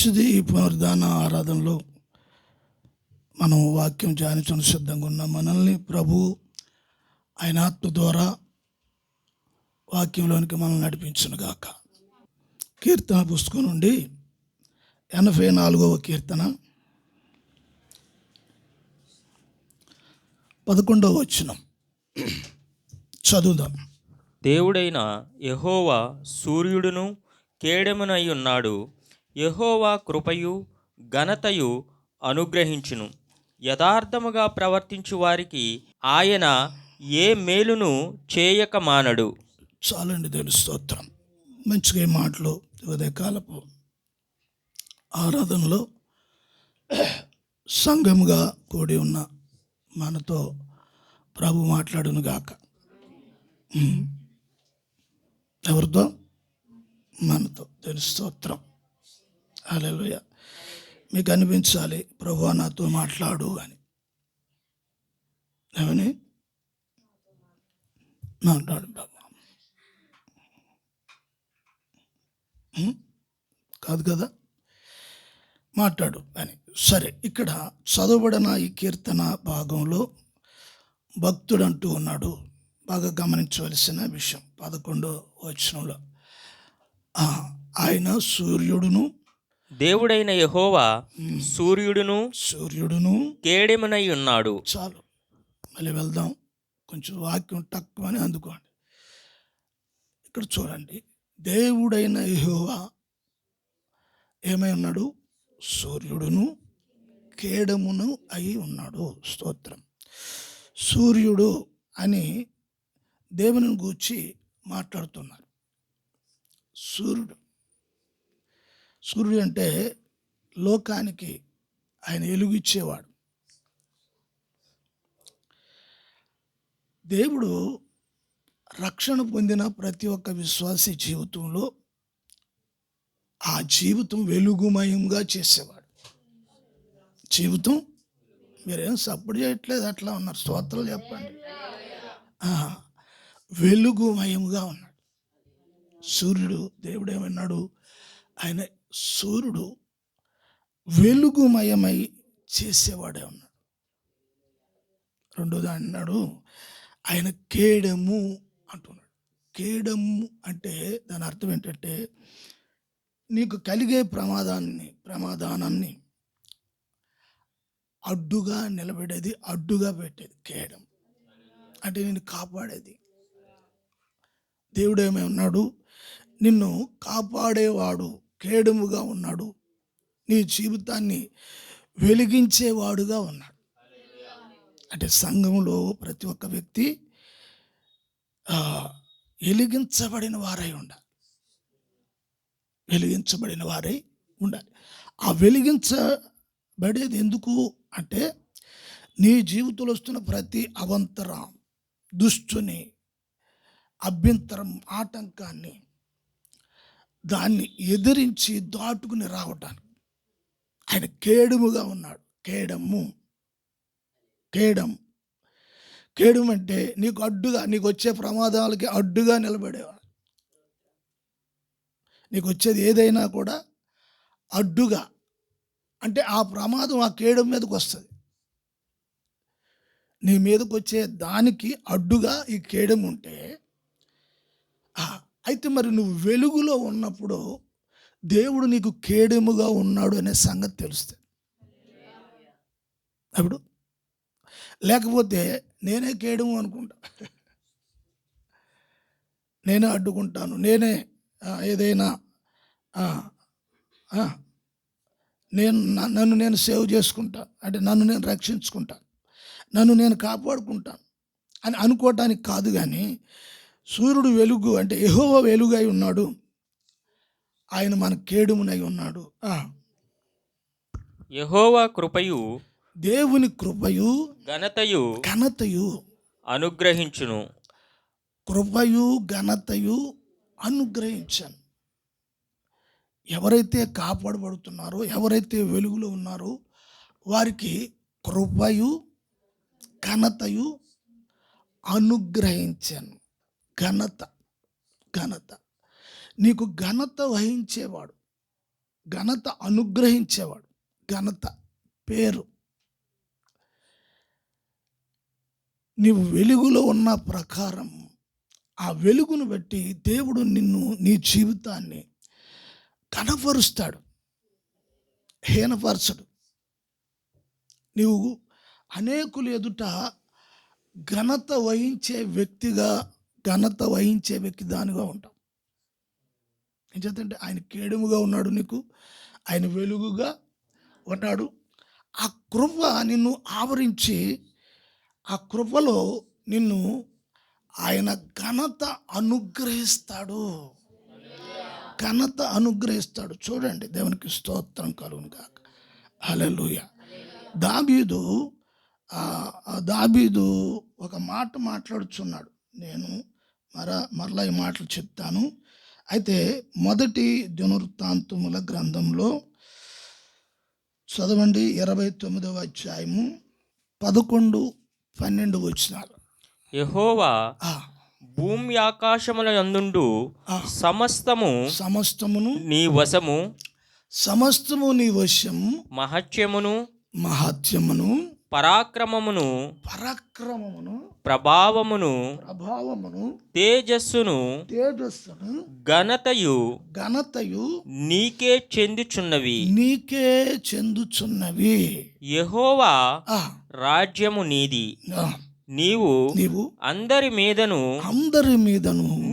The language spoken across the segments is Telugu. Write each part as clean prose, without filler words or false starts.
ఈ పునరుద్ధాన ఆరాధనలో మనం వాక్యం ధ్యానించడం సిద్ధంగా ఉన్నాం. మనల్ని ప్రభు ఆయన ఆత్మ ద్వారా వాక్యంలోనికి మనల్ని నడిపించును గాక. కీర్తన పుస్తకం నుండి 84వ కీర్తన 11వ వచనం చదువుదాం. దేవుడైన యెహోవా సూర్యుడును కేడెమునై ఉన్నాడు. యెహోవా కృపయు ఘనతయు అనుగ్రహించును. యథార్థముగా ప్రవర్తించు వారికి ఆయన ఏ మేలును చేయక మానడు. చాలండి దేవుని స్తోత్రం. మంచిగా ఈ మాటలు ఉదయకాలపు ఆరాధనలో సంఘముగా కూడి ఉన్న మనతో ప్రభు మాట్లాడును గాక. ఎవరితో? మనతో. దేవుని స్తోత్రం. హల్లెలూయా. మీకు అనిపించాలి ప్రభువా నాతో మాట్లాడు అని. ఏమని మాట్లాడు బాబా కాదు కదా, మాట్లాడు అని. సరే, ఇక్కడ చదవబడిన ఈ కీర్తన భాగంలో భక్తుడు అంటూ ఉన్నాడు. బాగా గమనించవలసిన విషయం 11వ వచనంలో ఆయన సూర్యుడును, దేవుడైన యెహోవా సూర్యుడును కేడెమునై ఉన్నాడు. చాలు, మళ్ళీ వెళ్దాం. కొంచెం వాక్యం తక్కువ అని అందుకోండి. ఇక్కడ చూడండి, దేవుడైన యెహోవా ఏమై ఉన్నాడు? సూర్యుడును కేడమును అయి ఉన్నాడు. స్తోత్రం. సూర్యుడు అని దేవుని గూర్చి మాట్లాడుతున్నారు. సూర్యుడు అంటే లోకానికి ఆయన వెలుగిచ్చేవాడు. దేవుడు రక్షణ పొందిన ప్రతి ఒక్క విశ్వాసి జీవితంలో ఆ జీవితం వెలుగుమయంగా చేసేవాడు. జీవితం మీరేం సపోర్ట్ చేయట్లేదు, అట్లా ఉన్నారు. స్తోత్రాలు చెప్పండి. వెలుగుమయంగా ఉన్నాడు సూర్యుడు. దేవుడు ఏమన్నాడు? ఆయన సూర్యుడు వెలుగుమయమై చేసేవాడే ఉన్నాడు. రెండోది అన్నాడు, ఆయన కేడము అంటున్నాడు. కేడము అంటే దాని అర్థం ఏంటంటే నీకు కలిగే ప్రమాదానాన్ని అడ్డుగా నిలబడేది, అడ్డుగా పెట్టేది కేడం అంటే నిన్ను కాపాడేది. దేవుడు ఏమై ఉన్నాడు? నిన్ను కాపాడేవాడు, కేడముగా ఉన్నాడు. నీ జీవితాన్ని వెలిగించేవాడుగా ఉన్నాడు. అంటే సంఘంలో ప్రతి ఒక్క వ్యక్తి వెలిగించబడిన వారై ఉండాలి. వెలిగించబడిన వారై ఉండాలి. ఆ వెలిగించబడేది ఎందుకు అంటే నీ జీవితంలో వస్తున్న ప్రతి అవంతరం, దుష్టుని, అభ్యంతరం, ఆటంకాన్ని దాన్ని ఎదిరించి దాటుకుని రావటానికి ఆయన కేడముగా ఉన్నాడు. కేడం అంటే నీకు అడ్డుగా, నీకు వచ్చే ప్రమాదాలకి అడ్డుగా నిలబడేవాడు. నీకు వచ్చేది ఏదైనా కూడా అడ్డుగా అంటే ఆ ప్రమాదం ఆ కేడం మీదకి వస్తుంది. నీ మీదకి వచ్చే దానికి అడ్డుగా ఈ కేడం ఉంటే, అయితే మరి నువ్వు వెలుగులో ఉన్నప్పుడు దేవుడు నీకు కేడముగా ఉన్నాడు అనే సంగతి తెలుస్తుంది. అప్పుడు లేకపోతే నేనే కేడము అనుకుంటా, నేనే అడ్డుకుంటాను, నేనే ఏదైనా నన్ను నేను సేవ్ చేసుకుంటాను, అంటే నన్ను నేను రక్షించుకుంటాను, నన్ను నేను కాపాడుకుంటాను అని అనుకోవటానికి కాదు. కానీ సూర్యుడు వెలుగు అంటే యెహోవా వెలుగై ఉన్నాడు, ఆయన మన కేడుమునై ఉన్నాడు. యెహోవా కృపయు, దేవుని కృపయు ఘనతయు అనుగ్రహించును. కృపయు ఘనతయు అనుగ్రహించాను. ఎవరైతే కాపాడబడుతున్నారో, ఎవరైతే వెలుగులో ఉన్నారో వారికి కృపయు ఘనతయు అనుగ్రహించాను. ఘనత నీకు ఘనత వహించేవాడు ఘనత అనుగ్రహించేవాడు. ఘనత, పేరు. నీవు వెలుగులో ఉన్న ప్రకారం ఆ వెలుగును బట్టి దేవుడు నిన్ను, నీ జీవితాన్ని కనపరుస్తాడు, హీనపరచడు. నీవు అనేకుల ఎదుట ఘనత వహించే వ్యక్తిగా, ఘనత వహించే వ్యక్తి దానిగా ఉంటావు. ఏం చేద్దంటే ఆయన కేడముగా ఉన్నాడు, నీకు ఆయన వెలుగుగా ఉన్నాడు. ఆ కృప నిన్ను ఆవరించి, ఆ కృపలో నిన్ను ఆయన ఘనత అనుగ్రహిస్తాడు, ఘనత అనుగ్రహిస్తాడు. చూడండి, దేవునికి స్తోత్రం కలుగును గాక. హల్లెలూయా. దావీదు ఒక మాట మాట్లాడుచున్నాడు. నేను మరలా ఈ మాటలు చెప్తాను. అయితే మొదటి దినవృత్తాంతముల గ్రంథంలో చదవండి, 29వ అధ్యాయము 11, 12 వచనాలు. యెహోవా ఆ, భూమి ఆకాశముల యందుండు సమస్తమును నీ వశము, సమస్తము నీ వశం, మహత్యమును పరాక్రమమును ప్రభావమును తేజస్సును ఘనతయు నీకే చెందుచున్నవి. యెహోవా రాజ్యము నీది, నీవు అందరి మీదను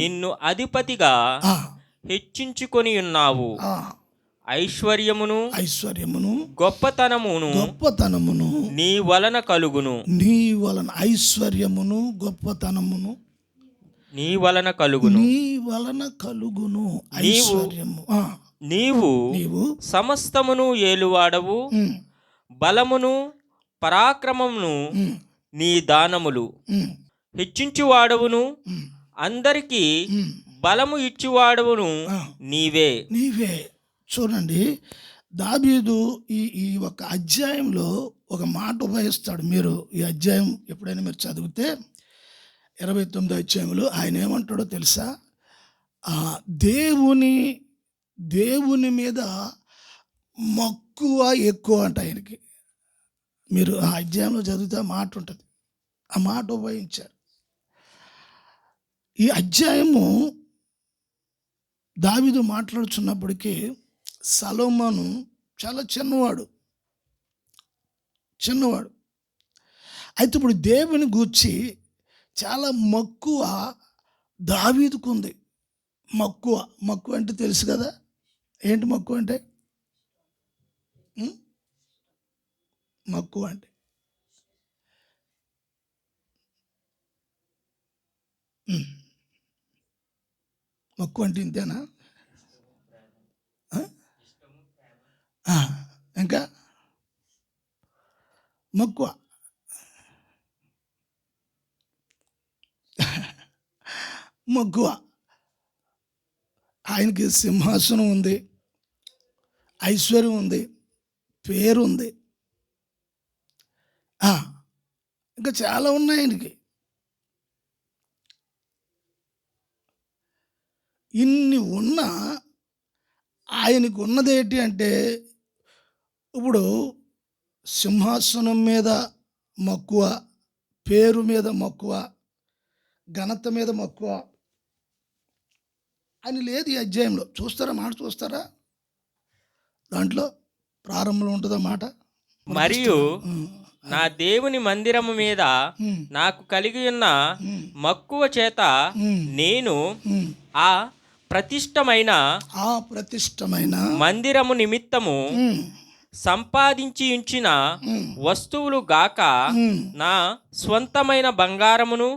నిన్ను అధిపతిగా హెచ్చించుకొని ఉన్నావు. ఐశ్వర్యమును గొప్పతనమును నీ వలన కలుగును. ఐశ్వర్యమును గొప్పతనమును నీ వలన కలుగును. నీవు సమస్తమును ఏలువాడవు. బలమును పరాక్రమమును నీ దానములు. హెచ్చించువాడవును, అందరికీ బలము ఇచ్చువాడవును నీవే. చూడండి, దావీదు ఈ ఒక అధ్యాయంలో ఒక మాట ఉపయోగిస్తాడు. మీరు ఈ అధ్యాయం ఎప్పుడైనా మీరు చదివితే 29వ అధ్యాయంలో ఆయన ఏమంటాడో తెలుసా? దేవుని మీద మక్కువ ఎక్కువ అంట ఆయనకి. మీరు ఆ అధ్యాయంలో చదివితే ఆ మాట ఉంటుంది, ఆ మాట ఉపయోగించాడు. ఈ అధ్యాయము దావీదు మాట్లాడుచున్నప్పటికీ సొలొమోను చాలా చిన్నవాడు. అయితే ఇప్పుడు దేవుని గూర్చి చాలా మక్కువ దావీదుకు ఉంది. మక్కువ అంటే తెలుసు కదా, ఏంటి మక్కువ అంటే? మక్కువ అంటే ఇంతేనా? ఇంకా మక్కువ. ఆయనకి సింహాసనం ఉంది, ఐశ్వర్యం ఉంది, పేరు ఉంది, ఇంకా చాలా ఉన్నాయి ఆయనకి. ఇన్ని ఉన్నా ఆయనకు ఉన్నది ఏంటి అంటే, ఇప్పుడు సింహాసనం మీద మక్కువ, పేరు మీద మక్కువ, ఘనత మీద మక్కువ అని లేదు. ఈ అధ్యాయంలో చూస్తారా? దాంట్లో ప్రారంభంలో ఉంటుందా మాట? మరియు నా దేవుని మందిరము మీద నాకు కలిగి ఉన్న మక్కువ చేత నేను ఆ ప్రతిష్టమైన మందిరము నిమిత్తము సంపాదించి ఉంచిన వస్తువులు గాక నా స్వంతమైన బంగారమును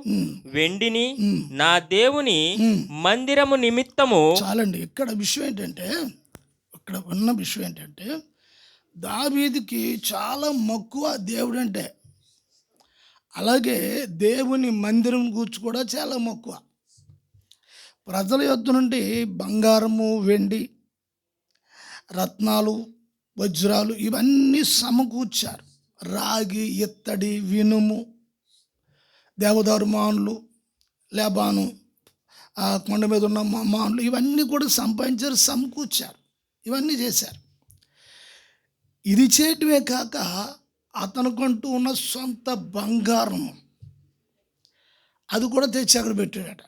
వెండిని నా దేవుని మందిరము నిమిత్తము. చాలండి. ఇక్కడ ఉన్న విషయం ఏంటంటే దావీదుకి చాలా మక్కువ దేవుడంటే. అలాగే దేవుని మందిరం గురించి కూడా చాలా మక్కువ. ప్రజల యొద్ద నుండి బంగారము, వెండి, రత్నాలు, వజ్రాలు ఇవన్నీ సమకూర్చారు. రాగి, ఇత్తడి, వినుము, దేవదారు మానులు, లేబాను, ఆ కొండ మీద ఉన్న మానులు ఇవన్నీ కూడా సంపాదించారు, సమకూర్చారు, ఇవన్నీ చేశారు. ఇది చేయటమే కాక అతనుకంటూ ఉన్న సొంత బంగారం అది కూడా తెచ్చి అక్కడ పెట్టాడట.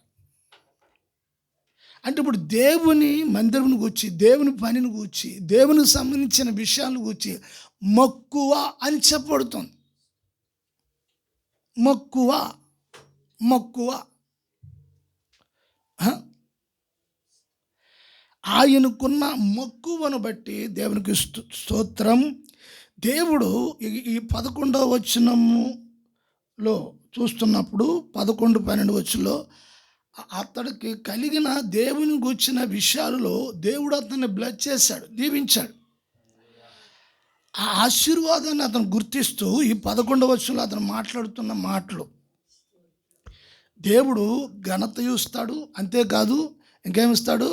అంటే ఇప్పుడు దేవుని మందిరం గూర్చి, దేవుని పనిని గూర్చి, దేవునికి సంబంధించిన విషయాలను గూర్చి మక్కువ అని చెప్పబడుతుంది. మక్కువ మక్కువ ఆ? ఆయనకున్న మక్కువను బట్టి దేవునికి స్తోత్రం. దేవుడు ఈ 11వ వచనములో చూస్తున్నప్పుడు 11, 12 వచనంలో అతడికి కలిగిన దేవుని గూర్చిన విషయాలలో దేవుడు అతన్ని బ్లెస్ చేశాడు, దీవించాడు. ఆ ఆశీర్వాదాన్ని అతను గుర్తిస్తూ ఈ 11వ వచనంలో అతను మాట్లాడుతున్న మాటలు, దేవుడు ఘనత ఇస్తాడు, అంతేకాదు ఇంకేమిస్తాడు,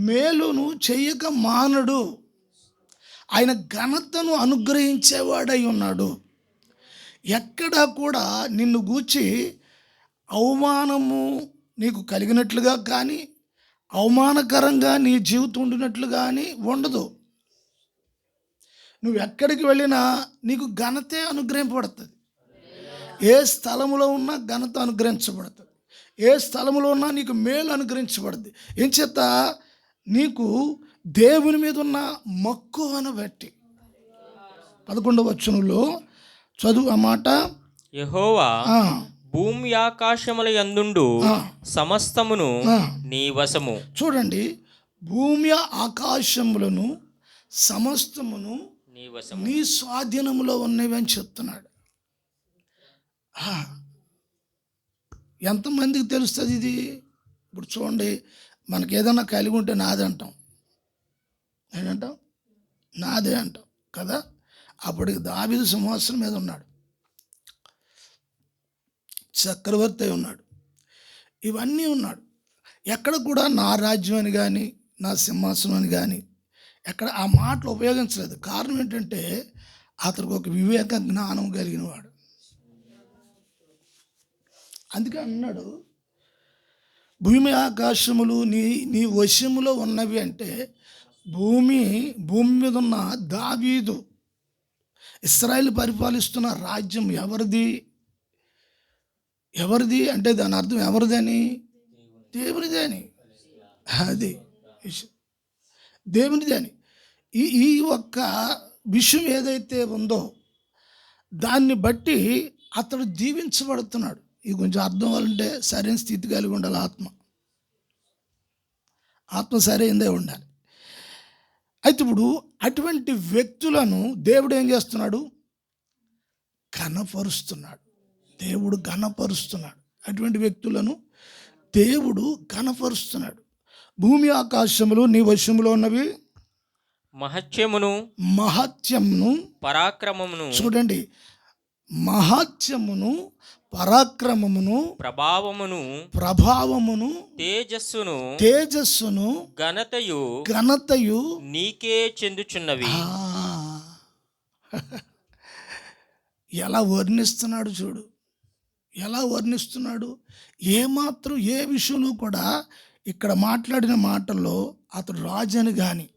మేలును చెయ్యక మానడు. ఆయన ఘనతను అనుగ్రహించేవాడై ఉన్నాడు. ఎక్కడా కూడా నిన్ను గూర్చి అవమానము నీకు కలిగినట్లుగా కానీ, అవమానకరంగా నీ జీవితం ఉండినట్లు కానీ ఉండదు. నువ్వు ఎక్కడికి వెళ్ళినా నీకు ఘనతే అనుగ్రహింపబడుతుంది. ఏ స్థలములో ఉన్నా ఘనత అనుగ్రహించబడుతుంది. ఏ స్థలములో ఉన్నా నీకు మేలు అనుగ్రహించబడుతుంది. ఏం చేత నీకు దేవుని మీద ఉన్న మక్కువను బట్టి. 11వ వచనంలో చదువు ఆ మాట. యెహోవా భూమి ఆకాశముల యందుండు సమస్తమును నీ వశము. చూడండి, భూమి ఆకాశములను సమస్తమును నీ వశము, నీ స్వాధీనంలో ఉన్నవి అని చెప్తున్నాడు. ఎంతమందికి తెలుస్తుంది ఇది? ఇప్పుడు చూడండి, మనకి ఏదైనా కలిగి ఉంటే నాదే అంటాం. ఏంటంటాం? నాదే అంటాం కదా. అప్పటికి దావీదు సింహాసనం మీద ఉన్నాడు, చక్రవర్తి అయి ఉన్నాడు, ఇవన్నీ ఉన్నాడు. ఎక్కడ కూడా నా రాజ్యం అని కానీ, నా సింహాసనం అని కానీ ఎక్కడ ఆ మాటలు ఉపయోగించలేదు. కారణం ఏంటంటే అతనికి ఒక వివేక జ్ఞానం కలిగిన వాడు. అందుకే అన్నాడు, భూమి ఆకాశములు నీ వశములో ఉన్నవి అంటే భూమి మీద ఉన్న దావీదు, ఇశ్రాయేలు పరిపాలిస్తున్న రాజ్యం ఎవరిది అంటే దాని అర్థం ఎవరిదని? దేవునిదే అని. అది దేవునిదే అని. ఈ ఒక్క విషయం ఏదైతే ఉందో దాన్ని బట్టి అతడు దీవించబడుతున్నాడు. ఇది కొంచెం అర్థం అవ్వాలంటే సరైన స్థితి కలిగి ఉండాలి. ఆత్మ సరైనదే ఉండాలి. అయితే ఇప్పుడు అటువంటి వ్యక్తులను దేవుడు ఏం చేస్తున్నాడు? ఘనపరుస్తున్నాడు. దేవుడు ఘనపరుస్తున్నాడు. అటువంటి వ్యక్తులను దేవుడు ఘనపరుస్తున్నాడు. భూమి ఆకాశములు నీ వశములో ఉన్నవి, మహత్యమును పరాక్రమమును. చూడండి, మహత్యమును పరాక్రమమును ప్రభావమును తేజస్సును ఘనతయు నీకే చెందుచున్నవి. ఎలా వర్ణిస్తున్నాడు చూడు, ఎలా వర్ణిస్తున్నాడు. ఏమాత్రం ఏ విషయంలో కూడా ఇక్కడ మాట్లాడిన మాటల్లో అతడు రాజు అని కానీ,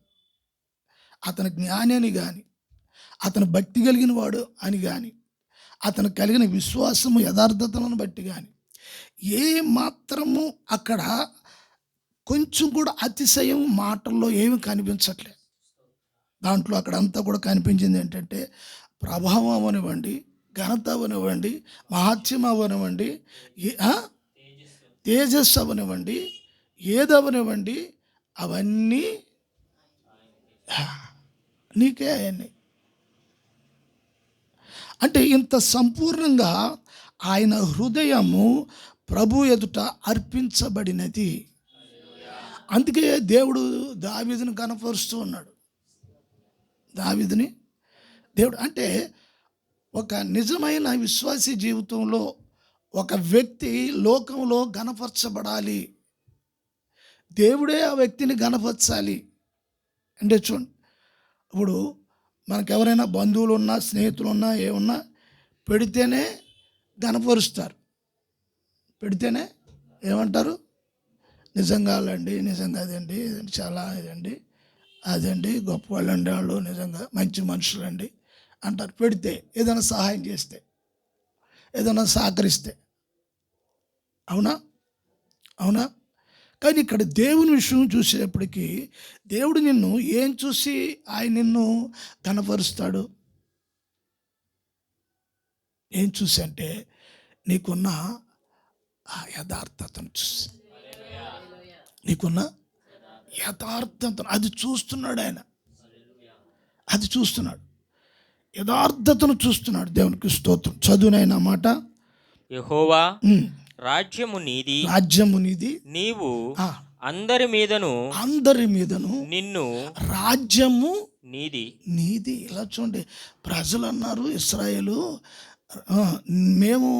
అతని జ్ఞాని అని కానీ, అతను భక్తి కలిగిన వాడు అని కానీ, అతను కలిగిన విశ్వాసము యథార్థతలను బట్టి కానీ ఏ మాత్రము అక్కడ కొంచెం కూడా అతిశయం మాటల్లో ఏమి కనిపించట్లేదు. దాంట్లో అక్కడంతా కూడా కనిపించింది ఏంటంటే ప్రభావం అవనివ్వండి, ఘనత అవనివ్వండి, మహత్యం అవనివ్వండి, తేజస్సు అవనివ్వండి, ఏదవనివ్వండి, అవన్నీ నీకే అవన్నీ. అంటే ఇంత సంపూర్ణంగా ఆయన హృదయము ప్రభు ఎదుట అర్పించబడినది. అందుకే దేవుడు దావీదుని కనపరుస్తూ ఉన్నాడు. దావీదుని దేవుడు అంటే ఒక నిజమైన విశ్వాసీ జీవితంలో ఒక వ్యక్తి లోకంలో ఘనపరచబడాలి, దేవుడే ఆ వ్యక్తిని ఘనపరచాలి అంటే చూడండి, ఇప్పుడు మనకు ఎవరైనా బంధువులు ఉన్నా, స్నేహితులు ఉన్నా, ఏమున్నా పెడితేనే ఘనపరుస్తారు. పెడితేనే ఏమంటారు? నిజంగా అండి, నిజంగా అదండి, చాలా ఇదండి అదండి గొప్పవాళ్ళు అండి, వాళ్ళు నిజంగా మంచి మనుషులండి అంటారు. పెడితే ఏదైనా సహాయం చేస్తే, ఏదైనా సహకరిస్తే. అవునా? అవునా? కానీ ఇక్కడ దేవుని విషయం చూసేటప్పటికి దేవుడు నిన్ను ఏం చూసి ఆయన నిన్ను కనపరుస్తాడు? ఏం చూసి అంటే నీకున్న ఆ యథార్థతను చూసి, నీకున్న యథార్థతను అది చూస్తున్నాడు ఆయన. అది చూస్తున్నాడు, యథార్థతను చూస్తున్నాడు. దేవునికి స్తోత్రం. చదువునైనా మాట. యెహోవా రాజ్యము నీది, రాజ్యము నీది, నీవు ఆ, అందరి మీదను, అందరి మీదను, నిన్ను రాజ్యము నీది. నీది. ఇలా చూడండి, ప్రజలు అన్నారు ఇశ్రాయేలు, మేము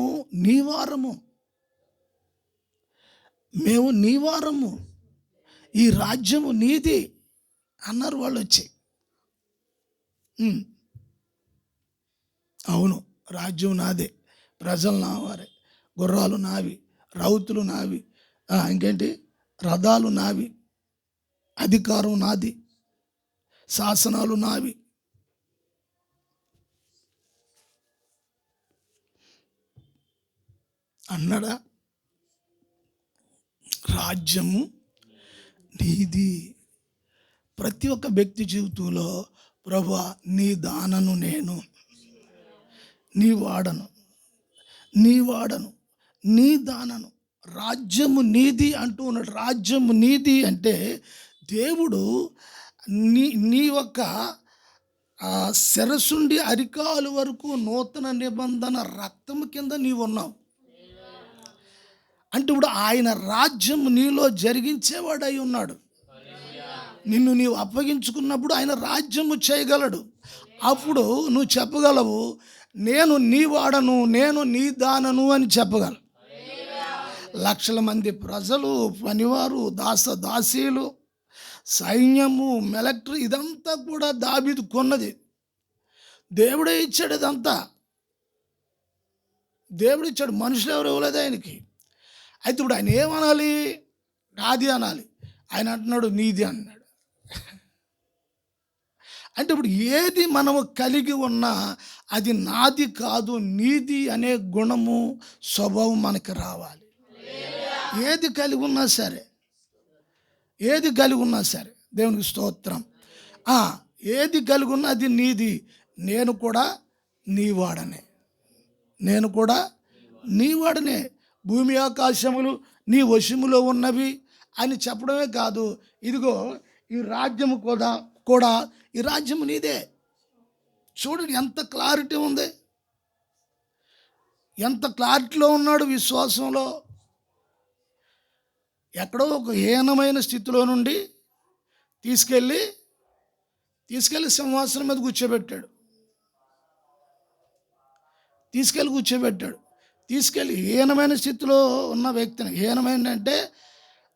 నీ వారము, మేము నీ వారము, ఈ రాజ్యము నీది అన్నారు వాళ్ళు వచ్చి. అవును, రాజ్యం నాదే, ప్రజలు నావారే, గుర్రాలు నావి, రౌతులు నావి, ఇంకేంటి, రథాలు నావి, అధికారం నాది, శాసనాలు నావి. అన్నాడా? రాజ్యము నీది. ప్రతి ఒక్క వ్యక్తి జీవితంలో ప్రభువా నీ దానను నేను, నీ వాడను, నీ వాడను, నీ దానను, రాజ్యము నీది అంటూ ఉన్నాడు. రాజ్యము నీది అంటే దేవుడు నీ యొక్క శిరసుండి అరికాలు వరకు నూతన నిబంధన రక్తము కింద నీవు ఉన్నావు. అంటే ఇప్పుడు ఆయన రాజ్యం నీలో జరిగించేవాడై ఉన్నాడు. నిన్ను నీవు అప్పగించుకున్నప్పుడు ఆయన రాజ్యము చేయగలడు. అప్పుడు నువ్వు చెప్పగలవు, నేను నీ వాడను, నేను నీ దానను అని చెప్పగలవు. లక్షల మంది ప్రజలు, పనివారు, దాసీలు, సైన్యము, మిలిటరీ, ఇదంతా కూడా దావీదు కొన్నది. దేవుడే ఇచ్చాడు. ఇదంతా దేవుడు ఇచ్చాడు, మనుషులు ఎవరు ఇవ్వలేదు ఆయనకి. అయితే ఇప్పుడు ఆయన ఏమనాలి? నాది అనాలి. ఆయన అంటున్నాడు నీది అన్నాడు. అంటే ఇప్పుడు ఏది మనము కలిగి ఉన్నా అది నాది కాదు, నీది అనే గుణము, స్వభావం మనకి రావాలి. ఏది కలిగి ఉన్నా సరే, ఏది కలిగి ఉన్నా సరే, దేవునికి స్తోత్రం. ఏది కలిగి ఉన్నా అది నీది. నేను కూడా నీ వాడనే, నేను కూడా నీ వాడనే. భూమి ఆకాశములు నీ వశములో ఉన్నవి అని చెప్పడమే కాదు, ఇదిగో ఈ రాజ్యము కూడా ఈ రాజ్యము నీదే. చూడండి ఎంత క్లారిటీ ఉంది, ఎంత క్లారిటీలో ఉన్నాడు విశ్వాసంలో. ఎక్కడో ఒక హీనమైన స్థితిలో నుండి తీసుకెళ్ళి సింహాసనం మీద కూర్చోబెట్టాడు. తీసుకెళ్ళి హీనమైన స్థితిలో ఉన్న వ్యక్తిని, హీనమైన అంటే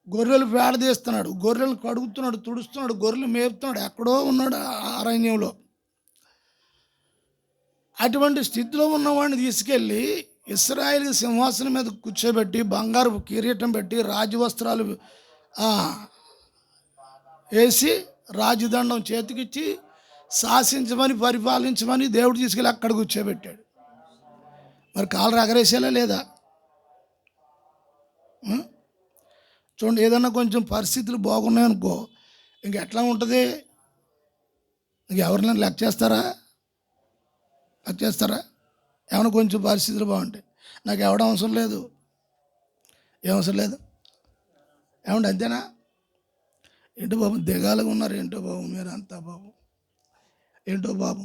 గొర్రెలు పేడ తీస్తున్నాడు, గొర్రెలు కడుగుతున్నాడు, తుడుస్తున్నాడు, గొర్రెలు మేపుతున్నాడు, ఎక్కడో ఉన్నాడు అరణ్యంలో. అటువంటి స్థితిలో ఉన్నవాడిని తీసుకెళ్ళి ఇశ్రాయేలు సింహాసనం మీద కూర్చోబెట్టి, బంగారు కిరీటం పెట్టి, రాజవస్త్రాలు వేసి, రాజదండం చేతికిచ్చి, శాసించమని, పరిపాలించమని దేవుడు తీసుకెళ్ళి అక్కడ కూర్చోబెట్టాడు. మరి కాలు రగరేసేలా లేదా? చూడండి, ఏదన్నా కొంచెం పరిస్థితులు బాగున్నాయనుకో, ఇంకెట్లా ఉంటుంది? ఇంకెవరినైనా లెక్క చేస్తారా? ఏమైనా కొంచెం పరిస్థితులు బాగుంటాయి, నాకు ఎవడం అవసరం లేదు, ఏమవసరం లేదు, ఏమండి, అంతేనా? ఏంటో బాబు దిగాలుగా ఉన్నారు, ఏంటో బాబు మీరు అంతా బాబు, ఏంటో బాబు,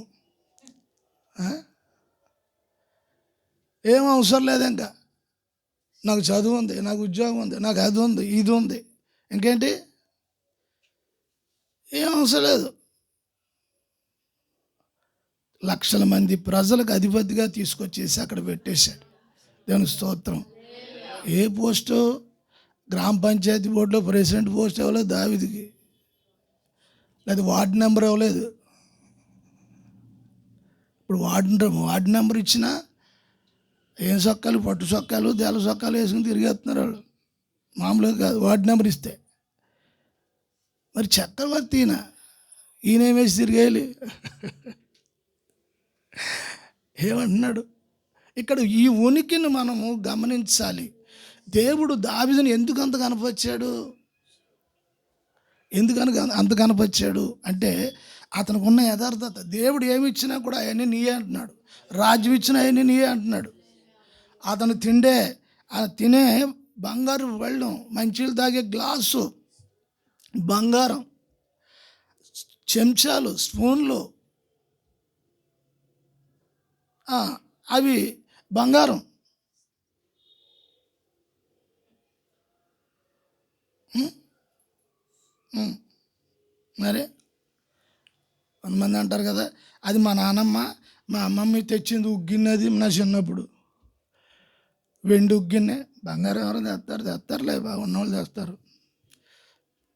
ఏం అవసరం లేదు. ఇంకా నాకు చదువు ఉంది, నాకు ఉద్యోగం ఉంది, నాకు అది ఉంది, ఇది ఉంది, ఇంకేంటి, ఏం అవసరం లేదు. లక్షల మంది ప్రజలకు అధిపతిగా తీసుకొచ్చేసి అక్కడ పెట్టేశాడు. దేవుని స్తోత్రం. ఏ పోస్టు? గ్రామ పంచాయతీ బోర్డులో ప్రెసిడెంట్ పోస్ట్ ఇవ్వలేదు దావీదుకి, లేదా వార్డు నెంబర్ ఇవ్వలేదు. ఇప్పుడు వార్డు నెంబర్ ఇచ్చినా ఏం సొక్కాలు, పట్టు సొక్కాలు, తెల్ల సొక్కాలు వేసుకుని తిరిగేస్తున్నారు వాళ్ళు, మామూలుగా కాదు. వార్డు నెంబర్ ఇస్తే మరి చక్రవర్తినా ఈయనేమేసి తిరిగేయాలి. ఏమంటున్నాడు ఇక్కడ? ఈ ఉనికిని మనము గమనించాలి. దేవుడు దావీదుని ఎందుకు అంత కనపరిచాడు? ఎందుకని అంత కనపరిచాడు అంటే అతనికి ఉన్న యథార్థత. దేవుడు ఏమి ఇచ్చినా కూడా అవన్నీ నీయే అంటున్నాడు. రాజ్యం ఇచ్చినా అవన్నీ నీయే అంటున్నాడు. అతను తినే బంగారు వెళ్ళం, మంచిలు తాగే గ్లాసు బంగారం, చెంచాలు, స్పూన్లు అవి బంగారం. మరి కొంతమంది అంటారు కదా, అది మా నాన్నమ్మ మా అమ్మమ్మ తెచ్చింది ఉగ్గిన్నది నా చిన్నప్పుడు. వెండి ఉగ్గిన్నే. బంగారం ఎవరు తెస్తారులే, ఉన్నవాళ్ళు తెస్తారు.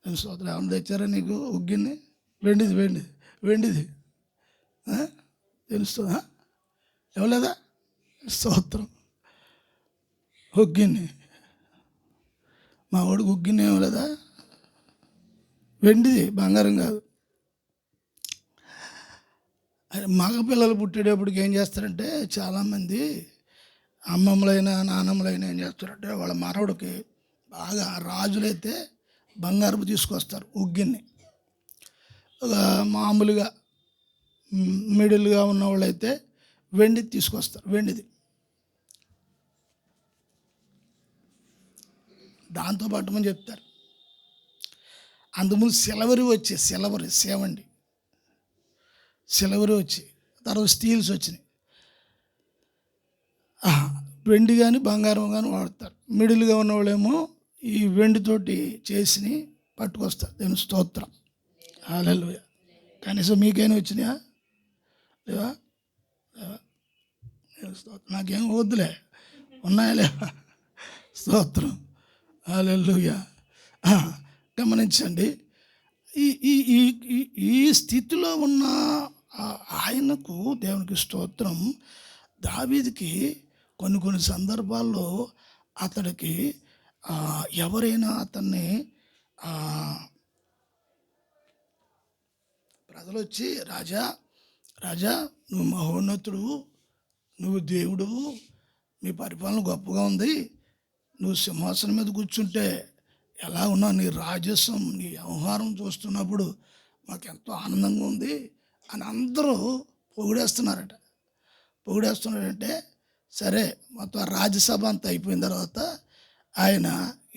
సోదరు ఏమైనా తెచ్చారా నీకు ఉగ్గిన్నే? వెండిది తెలుస్తుందా? ఇవ్వలేదా? స్తోత్రం. ఉగ్గిన్ని మా వాడికి ఉగ్గిన్ని ఇవ్వలేదా? వెండిది, బంగారం కాదు. మగ పిల్లలు పుట్టేటప్పటికి ఏం చేస్తారంటే చాలామంది అమ్మమ్మలైనా నాన్నమ్మలైనా ఏం చేస్తారంటే వాళ్ళ మనవడికి బాగా రాజులైతే బంగారం తీసుకొస్తారు, ఉగ్గిన్ని. మామూలుగా మిడిల్గా ఉన్న వాళ్ళైతే వెండిది తీసుకొస్తారు, వెండిది. దాంతో పట్టమని చెప్తారు. అందుముందు సిల్వరి వచ్చి సిల్వరి వచ్చి తర్వాత స్టీల్స్ వచ్చినాయి. వెండి కానీ బంగారం కానీ వాడతారు. మిడిల్గా ఉన్నవాళ్ళేమో ఈ వెండితోటి చేసి పట్టుకొస్తారు. దేవుని స్తోత్రం. హల్లెలూయా. కనీసం మీకైనా వచ్చినాయా? లేవా? నాకేం వద్దులే, ఉన్నాయా లేవా? స్తోత్రం. హల్లెలూయా. గమనించండి, ఈ స్థితిలో ఉన్న ఆయనకు దేవునికి స్తోత్రం. దావీదుకి కొన్ని సందర్భాల్లో అతడికి ఎవరైనా అతన్ని ప్రజలు వచ్చి రాజా నువ్వు మహోన్నతుడు, నువ్వు దేవుడు, నీ పరిపాలన గొప్పగా ఉంది, నువ్వు సింహాసనం మీద కూర్చుంటే ఎలా ఉన్నావు, నీ రాజస్వం, నీ వ్యవహారం చూస్తున్నప్పుడు మాకెంతో ఆనందంగా ఉంది అని అందరూ పొగిడేస్తున్నారంటే సరే, మొత్తం రాజ్యసభ అంతా అయిపోయిన తర్వాత ఆయన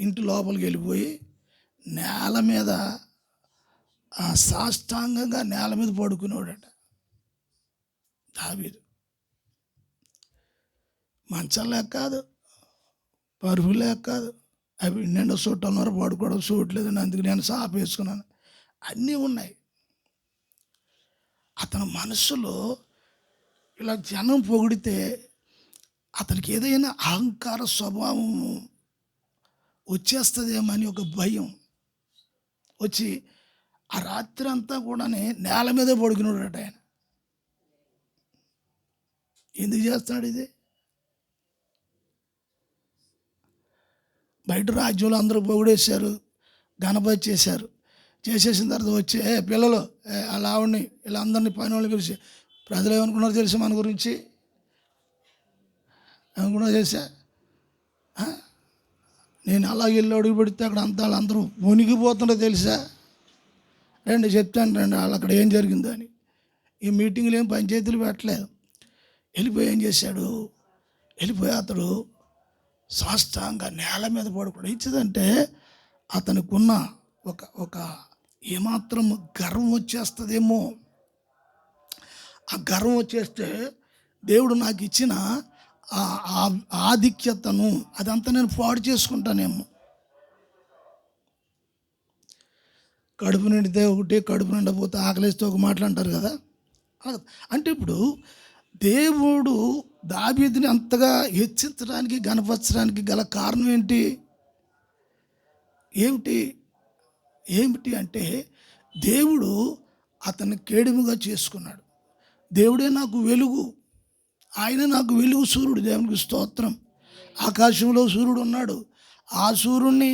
ఇంటి లోపలికి వెళ్ళిపోయి నేల మీద సాష్టాంగంగా నేల మీద పడుకునేవాడట దావీదు. మంచం లేక కాదు, పరుపు లేక కాదు, అవి నిండా చుట్టాలన్నర పడుకోవడం చూడలేదని అందుకు నేను సాపు వేసుకున్నాను. అన్నీ ఉన్నాయి. అతని మనసులో ఇలా జనం పొగిడితే అతనికి ఏదైనా అహంకార స్వభావం వచ్చేస్తుందేమని ఒక భయం వచ్చి ఆ రాత్రి అంతా కూడా నేల మీదే పడుకున్నాడట ఆయన. ఎందుకు చేస్తున్నాడు ఇది? బయట రాజ్యంలో అందరూ పొగిడేశారు, గణపతి చేసేసిన తర్వాత వచ్చి పిల్లలు అలా ఆవిడ్ని వీళ్ళందరినీ పని వాళ్ళు పిలిచి ప్రజలు ఏమనుకున్నారో తెలుసా మన గురించి? ఏమనుకున్నా తెలుసా? నేను అలా వెళ్ళి అడుగు పెడితే అక్కడ అంతా వాళ్ళందరూ మునిగిపోతుండో తెలుసా? రండి చెప్తాను రండి వాళ్ళు అక్కడ ఏం జరిగిందో అని. ఈ మీటింగ్లు ఏం పంచాయతీలు పెట్టలేదు. వెళ్ళిపోయి ఏం చేశాడు? వెళ్ళిపోయి అతడు సాష్టాంగా నేల మీద పడుకోవడం ఇచ్చేదంటే అతనికి ఉన్న ఒక ఏమాత్రం గర్వం వచ్చేస్తుందేమో. ఆ గర్వం వచ్చేస్తే దేవుడు నాకు ఇచ్చిన ఆధిక్యతను అదంతా నేను పాడు చేసుకుంటానేమో. కడుపు నిండితే ఒకటి, కడుపు నిండపోతే ఆకలిస్తే ఒక మాటలు అంటారు కదా. అంటే ఇప్పుడు దేవుడు దావీదుని అంతగా హెచ్చించడానికి, గణపరచడానికి గల కారణం ఏమిటి అంటే దేవుడు అతన్ని కేడుముగా చేసుకున్నాడు. దేవుడే నాకు వెలుగు, ఆయన నాకు వెలుగు, సూర్యుడు. దేవునికి స్తోత్రం. ఆకాశంలో సూర్యుడు ఉన్నాడు, ఆ సూర్యుడిని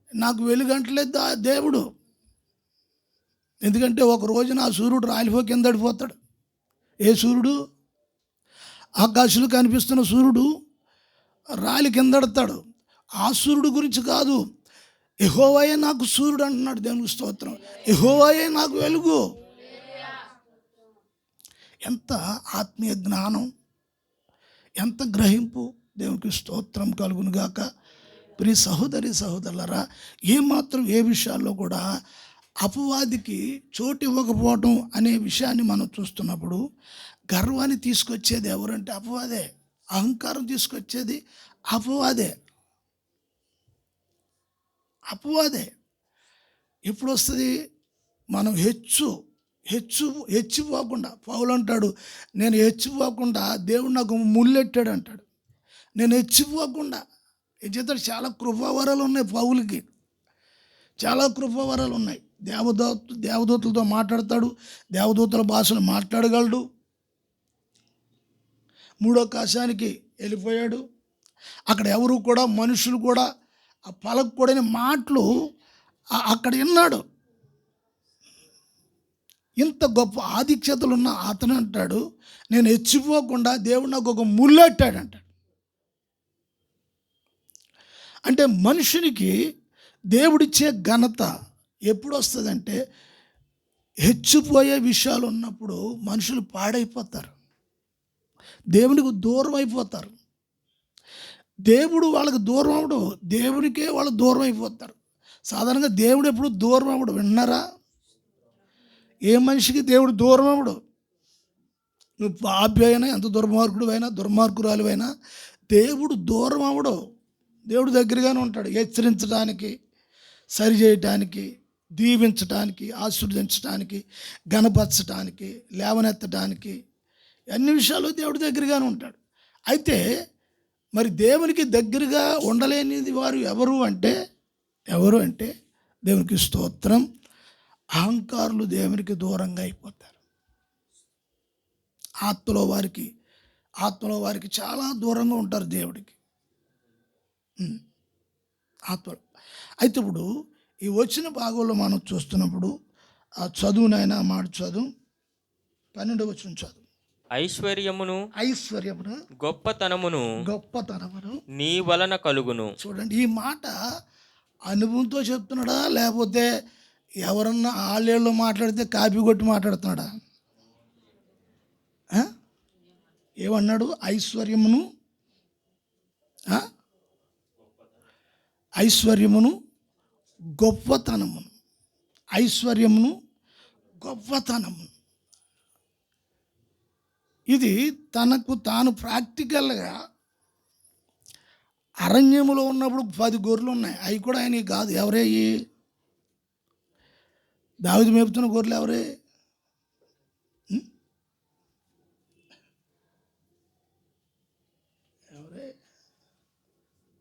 నాకు వెలుగు అంటలేదు దేవుడు. ఎందుకంటే ఒక రోజున ఆ సూర్యుడు రాలిపోయి కింద పడిపోతాడు. ఏ సూర్యుడు? ఆకాశంలో కనిపిస్తున్న సూర్యుడు రాలి కిందడతాడు. ఆ సూర్యుడు గురించి కాదు, యెహోవాయే నాకు సూర్యుడు అంటున్నాడు. దేవునికి స్తోత్రం. యెహోవాయే నాకు వెలుగు. ఎంత ఆత్మీయ జ్ఞానం, ఎంత గ్రహింపు. దేవునికి స్తోత్రం కలుగును గాక. ప్రియ సహోదరి సహోదరులారా, ఏమాత్రం ఏ విషయాల్లో కూడా అపవాదికి చోటు ఇవ్వకపోవటం అనే విషయాన్ని మనం చూస్తున్నప్పుడు, గర్వాన్ని తీసుకొచ్చేది ఎవరంటే అపవాదే. అహంకారం తీసుకొచ్చేది అపవాదే. అపవాదే. ఎప్పుడు వస్తుంది? మనం హెచ్చిపోకుండా. పౌలు అంటాడు, నేను హెచ్చిపోకుండా దేవుడు నాకు ముల్లెట్టాడు అంటాడు. నేను హెచ్చిపోకుండా ఏం చేస్తాడు? చాలా కృపావరాలు ఉన్నాయి పౌలుకి, చాలా కృపావరాలు ఉన్నాయి. దేవదూతలతో మాట్లాడతాడు, దేవదూతల భాషను మాట్లాడగలడు. మూడో ఆకాశానికి వెళ్ళిపోయాడు. అక్కడ ఎవరు కూడా, మనుషులు కూడా ఆ పలకూడని మాటలు అక్కడ విన్నాడు. ఇంత గొప్ప ఆధిక్యతలున్న అతను అంటాడు, నేను హెచ్చిపోకుండా దేవుడు నాకు ఒక ముల్లెట్టాడు అంటాడు. అంటే మనుషునికి దేవుడిచ్చే ఘనత ఎప్పుడు వస్తుందంటే, హెచ్చిపోయే విషయాలు ఉన్నప్పుడు మనుషులు పాడైపోతారు, దేవునికి దూరం అయిపోతారు. దేవుడు వాళ్ళకి దూరం అవడు, దేవునికే వాళ్ళు దూరం అయిపోతారు. సాధారణంగా దేవుడు ఎప్పుడు దూరం అవడు. విన్నారా? ఏ మనిషికి దేవుడు దూరం అవడు. నువ్వు పాపి అయినా, ఎంత దుర్మార్గుడు అయినా, దుర్మార్గురాలు అయినా, దేవుడు దూరం అవడు. దేవుడు దగ్గరగానే ఉంటాడు. హెచ్చరించడానికి, సరిచేయటానికి, దీవించడానికి, ఆశీర్వదించడానికి, గణపరచడానికి, లేవనెత్తడానికి, అన్ని విషయాలు దేవుడి దగ్గరగానే ఉంటాడు. అయితే మరి దేవునికి దగ్గరగా ఉండలేనిది వారు ఎవరు అంటే దేవునికి స్తోత్రం, అహంకారులు దేవునికి దూరంగా అయిపోతారు. ఆత్మలో వారికి చాలా దూరంగా ఉంటారు దేవుడికి, ఆత్మలో. అయితే ఇప్పుడు ఈ వచ్చిన భాగంలో మనం చూస్తున్నప్పుడు ఆ చదువునైనా మాట చదువు, 12వ వచనం చదువు. ఐశ్వర్యమును గొప్పతనమును నీ వలన కలుగును. చూడండి, ఈ మాట అనుభవంతో చెప్తున్నాడా, లేకపోతే ఎవరన్నా ఆళ్ళేళ్ళు మాట్లాడితే కాపీ కొట్టి మాట్లాడుతున్నాడా? ఏమన్నాడు? ఐశ్వర్యమును గొప్పతనమును. ఇది తనకు తాను ప్రాక్టికల్గా అరణ్యములో ఉన్నప్పుడు 10 గొర్రెలు ఉన్నాయి. అవి కూడా ఆయన కాదు. ఎవరే? దావీదు మేపుతున్న గొర్రెలు ఎవరే?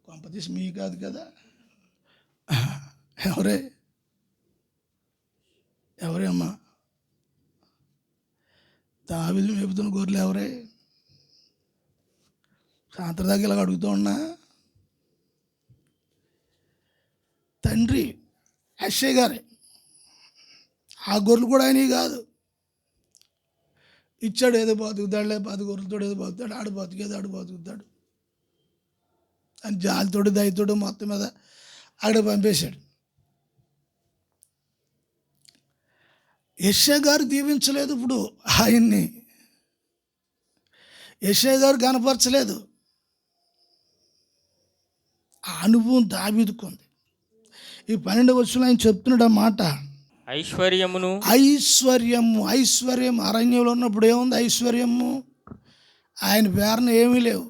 కొంపతీసి మీ కాదు కదా. ఎవరే అమ్మా? దావీదు మేపుతున్న గొర్రెలు ఎవరే? సాయంత్రం దాకా ఇలాగ అడుగుతూ ఉన్నా. తండ్రి యెషయా గారే. ఆ గొర్రెలు కూడా ఆయన కాదు. ఇచ్చాడు, ఏదో బతుకుతాడులే, 10 గొర్రెలతో ఏదో బతుకుతాడు, ఆడు బతుకుతాడు అని జాలితోడు దయతోడు మొత్తం మీద అక్కడ పంపేశాడు. యెషయా గారు దీవించలేదు. ఇప్పుడు ఆయన్ని యెషయా గారు కనపరచలేదు. ఆ అనుభవం దావీదుకుంది. ఈ 12వ వచనంలో ఆయన చెప్తున్నాడు ఆ మాట. ఐశ్వర్యం అరణ్యంలో ఉన్నప్పుడు ఏముంది? ఐశ్వర్యము. ఆయన పేరున ఏమీ లేవు,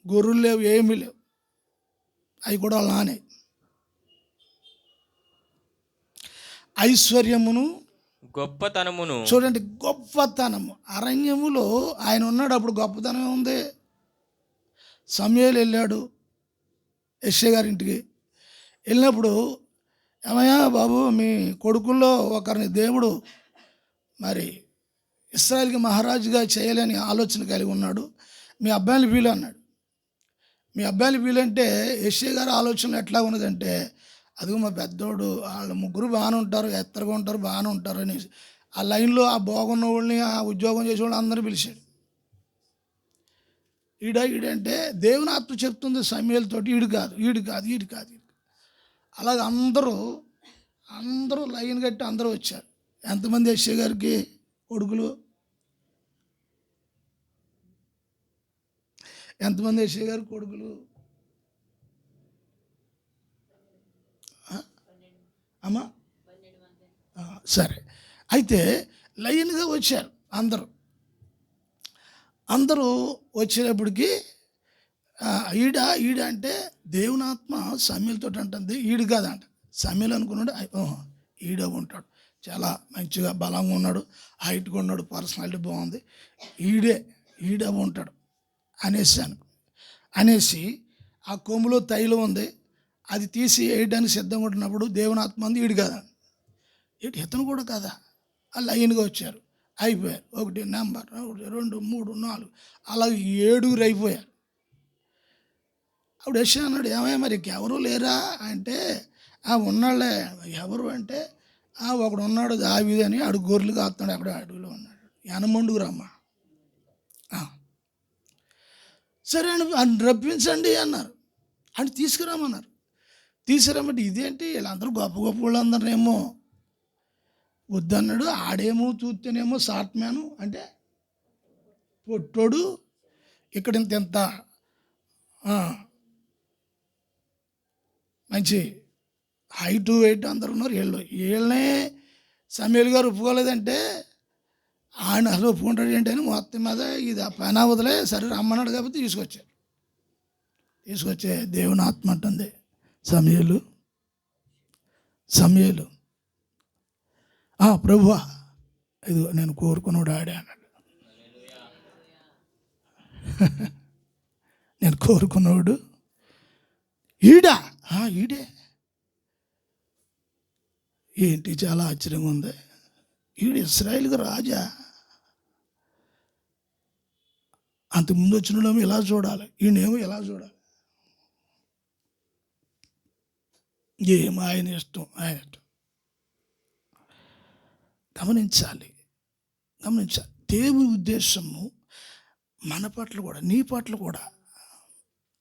గొర్రెలు లేవు, ఏమీ లేవు. అవి కూడా వాళ్ళ నానే. ఐశ్వర్యమును గొప్పతనమును. చూడండి, గొప్పతనము. అరణ్యములో ఆయన ఉన్నాడు, అప్పుడు గొప్పతనం ఉంది. సమూయేలు వెళ్ళాడు యెషయా గారింటికి. వెళ్ళినప్పుడు, ఏమయ్యా బాబు, మీ కొడుకుల్లో ఒకరిని దేవుడు మరి ఇశ్రాయేలుకి మహారాజుగా చేయాలని ఆలోచన కలిగి ఉన్నాడు, మీ అబ్బాయిని వీలు అన్నాడు. మీ అబ్బాయిని వీలంటే యెషయా గారి ఆలోచన ఎట్లా ఉన్నదంటే, అదిగో మా పెద్దోడు వాళ్ళు ముగ్గురు బాగానే ఉంటారు, ఎత్తరగా ఉంటారు, బాగానే ఉంటారు అనేసి ఆ లైన్లో ఆ బాగున్న వాళ్ళని, ఆ ఉద్యోగం చేసేవాళ్ళు అందరూ పిలిచాడు. ఈడంటే దేవుని ఆత్మ చెప్తుంది సమూయేలుతోటి, ఈడు కాదు. అలాగ అందరూ లైన్ కట్టి అందరూ వచ్చారు. ఎంతమంది యెషయా గారికి కొడుకులు? ఎంతమంది యెషయా గారి కొడుకులు? అమ్మా సరే, అయితే లైన్గా వచ్చారు అందరూ వచ్చేటప్పటికి ఈడ అంటే దేవుని ఆత్మ సమూయేలుతో అంటుంది, ఈడు కాదంట. సమూయేలు అనుకున్నాడు ఈడ ఉంటాడు, చాలా మంచిగా బలంగా ఉన్నాడు, హైట్గా ఉన్నాడు, పర్సనాలిటీ బాగుంది, ఈడే ఉంటాడు అనేసి ఆ కొమ్ములో తైలం ఉంది, అది తీసి వేయడానికి సిద్ధంగా ఉంటున్నప్పుడు దేవుని ఆత్మ అంది ఈడు కాదా, ఇతను కూడా కాదా. ఆ లైన్గా వచ్చారు, అయిపోయారు. 1 నెంబర్ 1 2 3 4 అలా 7 అయిపోయారు. అప్పుడు యెషయా అన్నాడు, ఏమయ్య మరి ఎవరు లేరా అంటే ఉన్నాళ్లే. ఎవరు అంటే ఒకడు ఉన్నాడు దావీదు అని, ఆడు గొర్రెలు కాస్తున్నాడు, అక్కడ అడవిలో ఉన్నాడు, యనమండుగు రమ్మా. సరే అని రప్పించండి అన్నారు, అని తీసుకురామన్నారు. తీసుకురామంటే ఇదేంటి వీళ్ళందరూ గొప్ప వాళ్ళందరినేమో వద్దన్నాడు. ఆడేమో చూస్తేనేమో షార్ట్ మ్యాను అంటే పొట్టోడు, ఇక్కడ ఇంత మంచి హైటు వెయిట్ అందరు ఉన్నారు. వీళ్ళనే సమూయేలు గారు ఒప్పుకోలేదంటే ఆయన అసలు ఒప్పుకుంటాడు ఏంటి అని మొత్తం మీద ఇది పైన వదిలే సరే రమ్మన్నాడు కాబట్టి తీసుకొచ్చే దేవుని ఆత్మ అంటుంది, సమూయేలు ప్రభువా ఇది నేను కోరుకున్నాడు ఆడే అన్నాడు. నేను కోరుకున్నాడు ఈడే ఏంటి, చాలా ఆశ్చర్యంగా ఉంది. ఈడు ఇశ్రాయేలుకి రాజా. అంతకుముందు వచ్చినోడేమో ఇలా చూడాలి, ఈయనేమో ఇలా చూడాలి. ఏమో ఆయన ఇష్టం. గమనించాలి. దేవుని ఉద్దేశము మన పట్ల కూడా, నీ పట్ల కూడా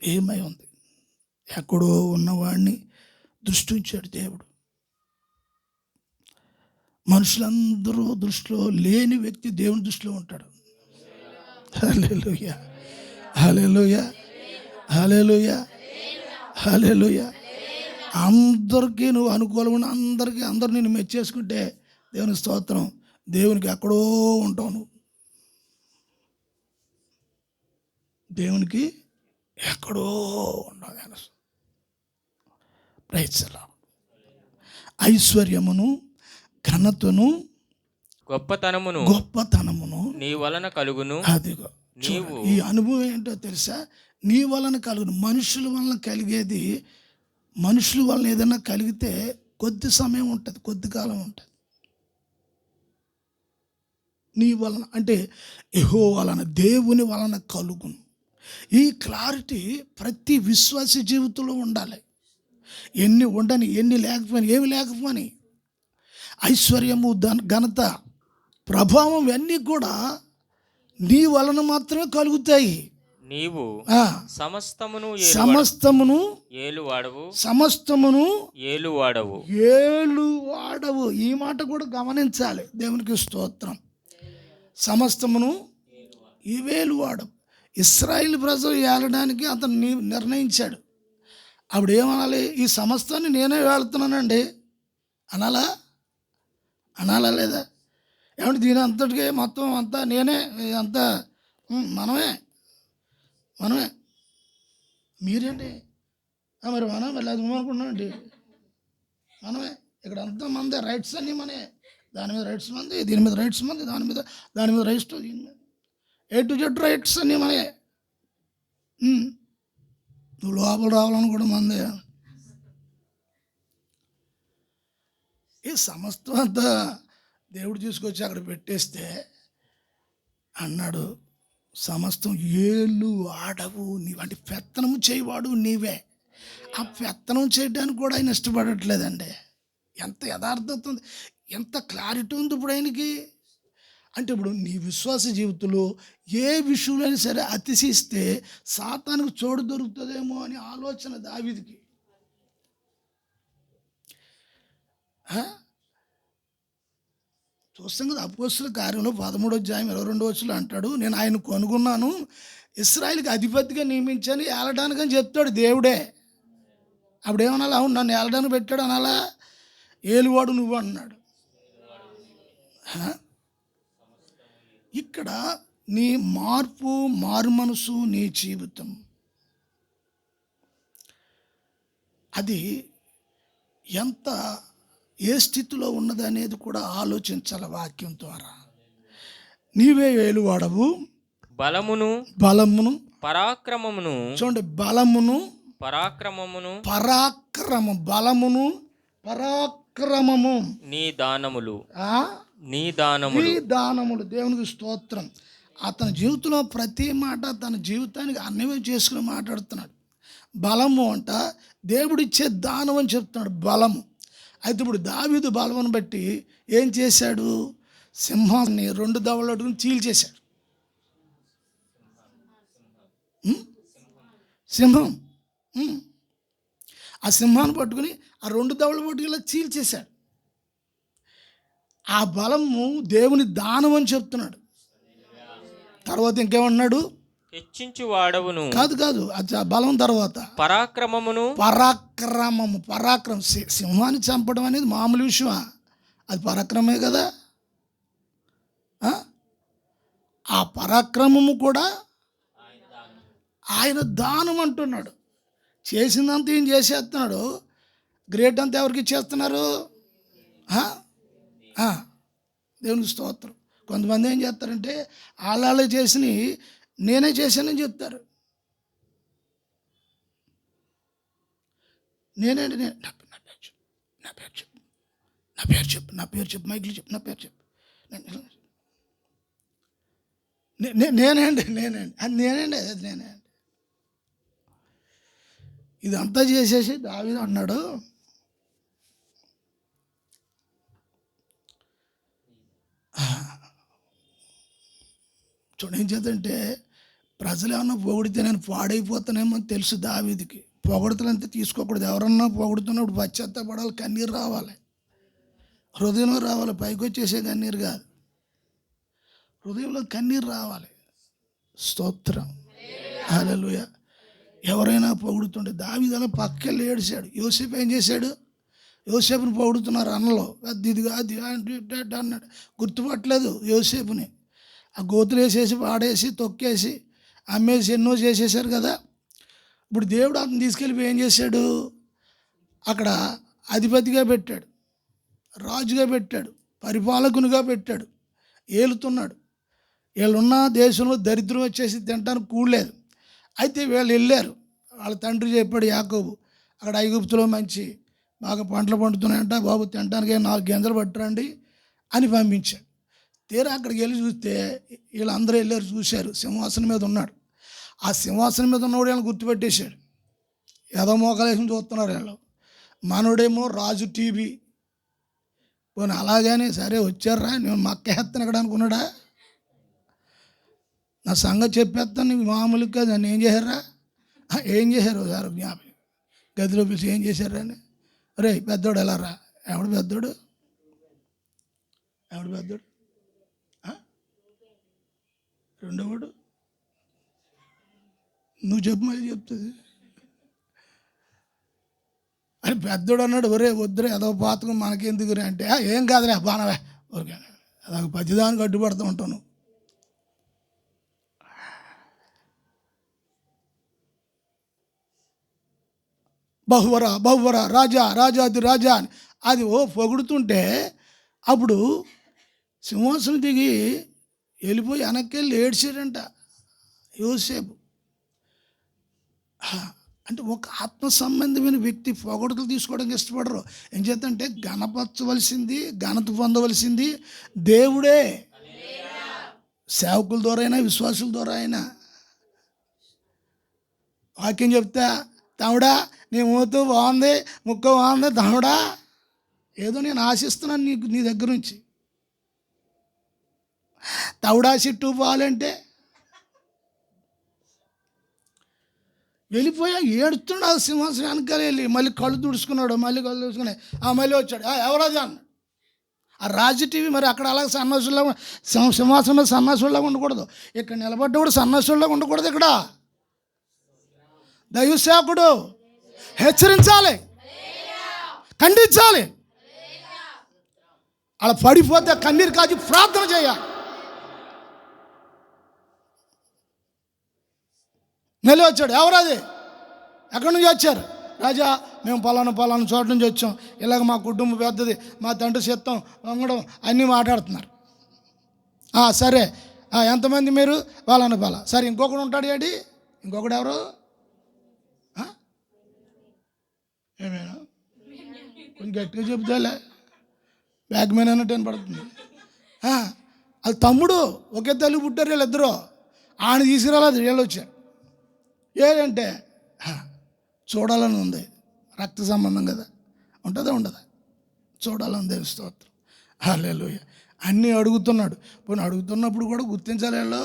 ఏమై ఉంది. ఎక్కడో ఉన్నవాడిని దృష్టి ఉంచాడు దేవుడు. మనుషులందరూ దృష్టిలో లేని వ్యక్తి దేవుని దృష్టిలో ఉంటాడు. హల్లెలూయా, హల్లెలూయా, హల్లెలూయా, హల్లెలూయా. అందరికీ నువ్వు అనుకూలంగా అందరూ నేను మెచ్చేసుకుంటే దేవుని స్తోత్రం, దేవునికి ఎక్కడో ఉంటావు నువ్వు. దేవునికి ఎక్కడో ఉండవు. Praise the lord. ఐశ్వర్యమును, ఘనతను, గొప్పతనమును నీ వలన కలుగును. అదిగో ఈ అనుభవం ఏంటో తెలుసా? నీ వలన కలుగును. మనుషుల వలన కలిగేది, మనుషుల వలన ఏదైనా కలిగితే కొద్ది సమయం ఉంటుంది, కొద్ది కాలం ఉంటుంది. నీ వలన అంటే యెహోవా వలన, దేవుని వలన కలుగును. ఈ క్లారిటీ ప్రతి విశ్వాసి జీవితంలో ఉండాలి. ఎన్ని ఉండని, ఎన్ని లేకపోని, ఏమి లేకపోని, ఐశ్వర్యము, ఘనత, ప్రభావం ఇవన్నీ కూడా నీ వలన మాత్రమే కలుగుతాయి. నీవు సమస్తమును ఏలువాడవు. ఈ మాట కూడా గమనించాలి. దేవునికి స్తోత్రం. సమస్తమును ఏలువాడవు. ఇశ్రాయేలు ప్రజలు ఏలడానికి అతను నిర్ణయించాడు. అప్పుడు ఏమనాలి? ఈ సమస్తాన్ని నేనే వెళ్తున్నానండి అనాలా లేదా? ఏమంటే దీని అంతటికి మొత్తం అంతా నేనే, అంతా మనమే. మీరేంటి మరి మరి అది అనుకుంటున్నామండి. మనమే ఇక్కడ అంతా మందే, రైట్స్ అన్నీ మనే. దాని మీద రైట్స్ మంది, దీని మీద రైట్స్ మంది, దాని మీద రైట్స్, దీని మీద A to Z రైట్స్ అన్నీ మనే. నువ్వు లోపల రావాలని కూడా మందే. ఈ సమస్తం అంతా దేవుడు తీసుకొచ్చి అక్కడ పెట్టేస్తే అన్నాడు, సమస్తం ఏళ్ళు ఆడవు నీవు, అంటే పెత్తనము చేయవాడు నీవే. ఆ పెత్తనం చేయడానికి కూడా ఆయన ఇష్టపడట్లేదండి. ఎంత యథార్థత ఉంది, ఎంత క్లారిటీ ఉంది ఇప్పుడు ఆయనకి. అంటే ఇప్పుడు నీ విశ్వాస జీవితంలో ఏ విషయంలో అయినా సరే అతిశయిస్తే సాతానుకు చోటు దొరుకుతుందేమో అని ఆలోచన దావీదుకి. చూస్తాం కదా అపోస్తలుల కార్యంలో 13:22 అంటాడు, నేను ఆయన కనుగొన్నాను, ఇశ్రాయేలుకి అధిపతిగా నియమించాను, ఏలడానికని చెప్తాడు దేవుడే. అప్పుడేమనాలి, అవును నన్ను ఏలడానికి పెట్టాడు అనాలా, ఏలువాడు నువ్వు అన్నాడు. ఇక్కడ నీ మార్పు, మారు మనసు, నీ జీవితం అది ఎంత ఏ స్థితిలో ఉన్నది అనేది కూడా ఆలోచించాలి వాక్యం ద్వారా. నీవే ఏలువాడవు, బలమును పరాక్రమమును. చూడండి, బలమును పరాక్రమమును బలమును పరాక్రమము నీ దానములు. దేవునికి స్తోత్రం. అతని జీవితంలో ప్రతి మాట తన జీవితానికి అన్వయం చేసుకుని మాట్లాడుతున్నాడు. బలము అంట దేవుడిచ్చే దానం అని చెప్తున్నాడు, బలము. అయితే ఇప్పుడు దావీదు బలమును బట్టి ఏం చేశాడు, సింహాన్ని 2 దవడలను చీల్చేశాడు. సింహం, ఆ సింహాన్ని పట్టుకుని ఆ 2 దవడలు పట్టుకుని చీల్చేశాడు. ఆ బలము దేవుని దానం అని చెప్తున్నాడు. తర్వాత ఇంకేమన్నాడు, హెచ్చించు వాడవును. కాదు అది ఆ బలం తర్వాత పరాక్రమము. సింహాన్ని చంపడం అనేది మామూలు విషయమా? అది పరాక్రమే కదా. ఆ పరాక్రమము కూడా ఆయన దానం అంటున్నాడు. చేసిందంతా ఏం చేసేస్తున్నాడు, గ్రేట్ అంతా ఎవరికి ఇచ్చేస్తున్నారు? దేవునికి స్తోత్రం. కొంతమంది ఏం చేస్తారంటే వాళ్ళే చేసి నేనే చేశానని చెప్తారు. నా పేరు చెప్పు మైకిల్ చెప్పు, నా పేరు చెప్పు, నేనండి అది నేనే. ఇదంతా చేసేసి దావీదు అన్నాడు, చూడండి ఏం చేద్దంటే ప్రజలు ఏమన్నా పొగిడితే నేను పాడైపోతానేమో అని తెలుసు దావీదుకి. పొగడుతలంతా తీసుకోకూడదు. ఎవరన్నా పొగుడుతున్నప్పుడు పశ్చాత్తాపడాలి, కన్నీరు రావాలి, హృదయంలో రావాలి, పైకి వచ్చేసే కన్నీరు కాదు, హృదయంలో కన్నీరు రావాలి. స్తోత్రం, హల్లెలూయా. ఎవరైనా పొగుడుతుంటే దావీదు అలా పక్కకెళ్ళి ఏడిశాడు. యోసేపు ఏం చేశాడు, యోసేపుని పొగుడుతున్నారు అన్నలో, అది ఇది కాదు అన్నాడు. గుర్తుపట్టలేదు యోసేపుని. ఆ గోతులు వేసేసి పాడేసి తొక్కేసి అమ్మేసి ఎన్నో చేసేసారు కదా. ఇప్పుడు దేవుడు అతను తీసుకెళ్ళిపోయి ఏం చేశాడు, అక్కడ అధిపతిగా పెట్టాడు, రాజుగా పెట్టాడు, పరిపాలకునిగా పెట్టాడు, ఏలుతున్నాడు. వీళ్ళున్న దేశంలో దరిద్రం వచ్చేసి తినడానికి కూడలేదు. అయితే వీళ్ళు వెళ్ళారు, వాళ్ళ తండ్రి చెప్పాడు యాకోబు, అక్కడ ఐగుప్తులో మంచి బాగా పంటలు పండుతున్నాయంట, బాబు తినడానికి 4 గింజలు పట్టురండి అని పంపించాడు. తీరా అక్కడికి వెళ్ళి చూస్తే వీళ్ళందరూ వెళ్ళారు, చూశారు, సింహాసనం మీద ఉన్నాడు. ఆ సింహాసనం మీద ఉన్నవాడు వీళ్ళని గుర్తుపెట్టేశాడు. ఏదో మోకాలేసి చూస్తున్నారు వీళ్ళు. మనోడేమో రాజు టీవీ. పోనీ అలాగని సరే వచ్చారా, నేను మక్కేస్తాను ఇక్కడ అనుకున్నాడా, నా సంగతి చెప్పేస్తాను నీకు మామూలుగా కాదు, నన్ను ఏం చేశారా, ఏం చేశారు సార్ జ్ఞాపకం, గదిలో పిలిచి ఏం చేశారా అని. రే పెద్దోడు ఎలా రా, ఎవడు పెద్దోడు రెండోవాడు, నువ్వు చెప్పు మళ్ళీ చెప్తుంది అని పెద్దోడు అన్నాడు. ఒరే వద్దురే ఏదో పాతకం మనకెందుకురే అంటే, ఏం కాదురే బానవే ఊరికే అదొక పద్యదానికి అడ్డుపడుతూ ఉంటాను. బహువరా రాజాది రాజా అని అది పొగుడుతుంటే అప్పుడు సింహాసనం దిగి వెళ్ళిపోయి వెనక్కి ఏడ్చాడంట యోసేపు. అంటే ఒక ఆత్మ సంబంధమైన వ్యక్తి పొగడుతలు తీసుకోవడానికి ఇష్టపడరు. ఏం చేద్దంటే ఘనపరచవలసింది, ఘనత పొందవలసింది దేవుడే. సేవకుల ద్వారా అయినా, విశ్వాసుల ద్వారా అయినా. వాక్యం చెప్తా తమ్ముడా నీ మూతు బాగుంది, ముక్కు బాగుంది తమ్ముడా, ఏదో నేను ఆశిస్తున్నాను నీ దగ్గర నుంచి. తవుడా చెట్టు పోవాలంటే వెళ్ళిపోయా, ఏడుతున్నాడు సింహాసనం వెనకాల వెళ్ళి. మళ్ళీ కళ్ళు తుడుచుకున్నాడు, మళ్ళీ కళ్ళు తుడుచుకున్నాయి. మళ్ళీ వచ్చాడు, ఎవరది అన్న. ఆ రాజు టీవీ మరి అక్కడ అలాగే సన్నాసుల్లా సింహాసనంలో సన్నాసుల్లాగా ఉండకూడదు, ఇక్కడ నిలబడ్డ కూడా సన్నాసుల్లాగా ఉండకూడదు. ఇక్కడ దైవసేవకుడు హెచ్చరించాలి, ఖండించాలి. అలా పడిపోతే కన్నీరు కాచి ప్రార్థన చేయాలి. మళ్ళీ వచ్చాడు, ఎవరది, ఎక్కడి నుంచి వచ్చారు? రాజా మేము పలానా చోట నుంచి వచ్చాం, ఇలాగ మా కుటుంబం పెద్దది, మా తండ్రి చిత్తం వంగడం అన్నీ మాట్లాడుతున్నారు. సరే ఎంతమంది మీరు? పలానా. సరే ఇంకొకడు ఉంటాడు ఏంటి? ఇంకొకడు ఎవరు? ఏమేనా కొంచెం గట్టిగా చెబుతాలే, బ్యాక్ మ్యాన్ అన్నట్టు వినపడుతుంది. అది తమ్ముడు, ఒకే తల్లి పుట్టారు వీళ్ళిద్దరూ. ఆయన తీసుకురాలేదు, వీళ్ళు వచ్చారు. ఏంటంటే చూడాలని ఉంది, రక్త సంబంధం కదా, ఉంటుందా ఉండదా? చూడాలని దేవుని స్తోత్రం, హల్లెలూయా. అన్నీ అడుగుతున్నాడు. పోనీ అడుగుతున్నప్పుడు కూడా గుర్తించాలి, వీళ్ళు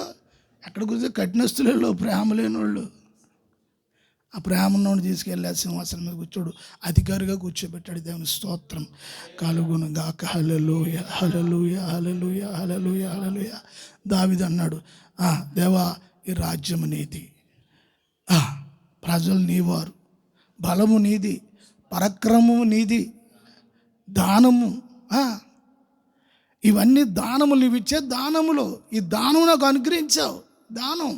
ఎక్కడ కూర్చో కఠినస్తులు, వీళ్ళు ప్రేమ లేని వాళ్ళు. ఆ ప్రేమ ఉన్నోడు తీసుకెళ్ళి సింహాసనం మీద కూర్చోడు, అధికారిగా కూర్చోబెట్టాడు. దేవుని స్తోత్రం కలుగును గాక, హల్లెలూయా హల్లెలూయా హల్లెలూయా హల్లెలూయా హల్లెలూయా. దావీదు అన్నాడు, దేవా ఈ రాజ్యము నీది, ప్రజలు నీవారు, బలము నీది, పరాక్రమము నీది, దానము, ఇవన్నీ దానములు, నీవు ఇచ్చే దానములు. ఈ దానము నాకు అనుగ్రహించావు. దానం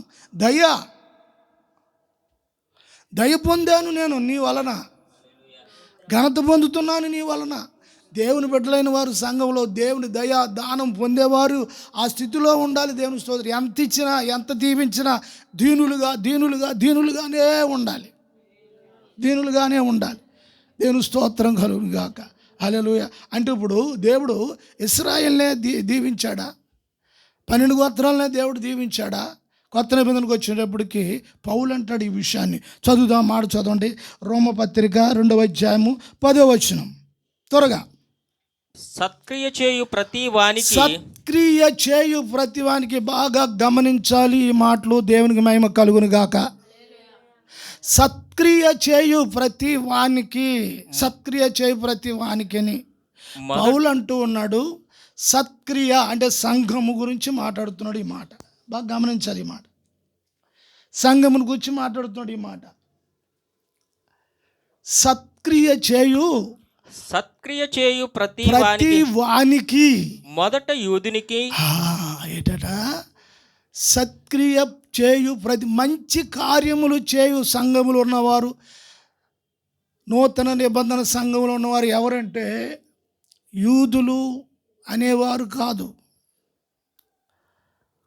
దయ పొందాను నేను నీ వలన, ఘనత పొందుతున్నాను నీ వలన. దేవుని బిడ్డలైన వారు సంఘంలో దేవుని దయ దానం పొందేవారు ఆ స్థితిలో ఉండాలి. దేవుని స్తోత్రం. ఎంత ఇచ్చినా ఎంత దీవించినా దీనులుగానే ఉండాలి, దీనులుగానే ఉండాలి. దేవుని స్తోత్రం కలుగును గాక, హల్లెలూయా. అంటే ఇప్పుడు దేవుడు ఇశ్రాయేలునే దీవించాడా? 12 గోత్రాలనే దేవుడు దీవించాడా? కొత్త నిబంధనకు వచ్చేటప్పటికి పౌలు అంటాడు ఈ విషయాన్ని. చదువుదాం, మాట చదవండి. రోమపత్రిక 2వ అధ్యాయము 10వ వచనం త్వరగా. సత్క్రియ చేయు ప్రతి వానికి బాగా గమనించాలి ఈ మాటలు. దేవునికి మహిమ కలుగును గాక. సత్క్రియ చేయు ప్రతి వానికి అని పౌలు అంటూ ఉన్నాడు. సత్క్రియ అంటే సంఘము గురించి మాట్లాడుతున్నాడు. ఈ మాట బాగా గమనించాలి. ఈ మాట సంఘమును గురించి మాట్లాడుతున్నాడు. ఈ మాట సత్క్రియ చేయు ప్రతి వానికి, మొదట యూదునికి. ఏటట సత్క్రియ చేయు ప్రతి, మంచి కార్యములు చేయు సంఘములు ఉన్నవారు, నూతన నిబంధన సంఘములు ఉన్నవారు ఎవరంటే యూదులు అనేవారు కాదు,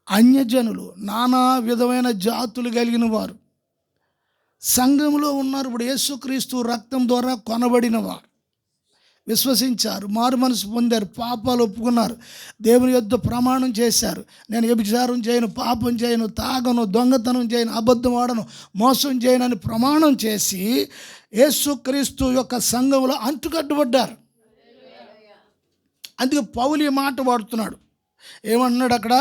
అన్యజనులు, నానా విధమైన జాతులు కలిగిన వారు సంఘములో ఉన్నారు. ఇప్పుడు యేసుక్రీస్తు రక్తం ద్వారా కొనబడిన వారు, విశ్వసించారు, మారు మనసు పొందారు, పాపాలు ఒప్పుకున్నారు, దేవుని యొద్ద ప్రమాణం చేశారు. నేను వ్యభిచారం చేయను, పాపం చేయను, తాగను, దొంగతనం చేయను, అబద్ధం ఆడను, మోసం చేయను అని ప్రమాణం చేసి యేసుక్రీస్తు యొక్క సంఘంలో అంటుకట్టుబడ్డారు. అందుకే పౌలు ఈ మాట వాడుతున్నాడు. ఏమన్నాడు అక్కడ?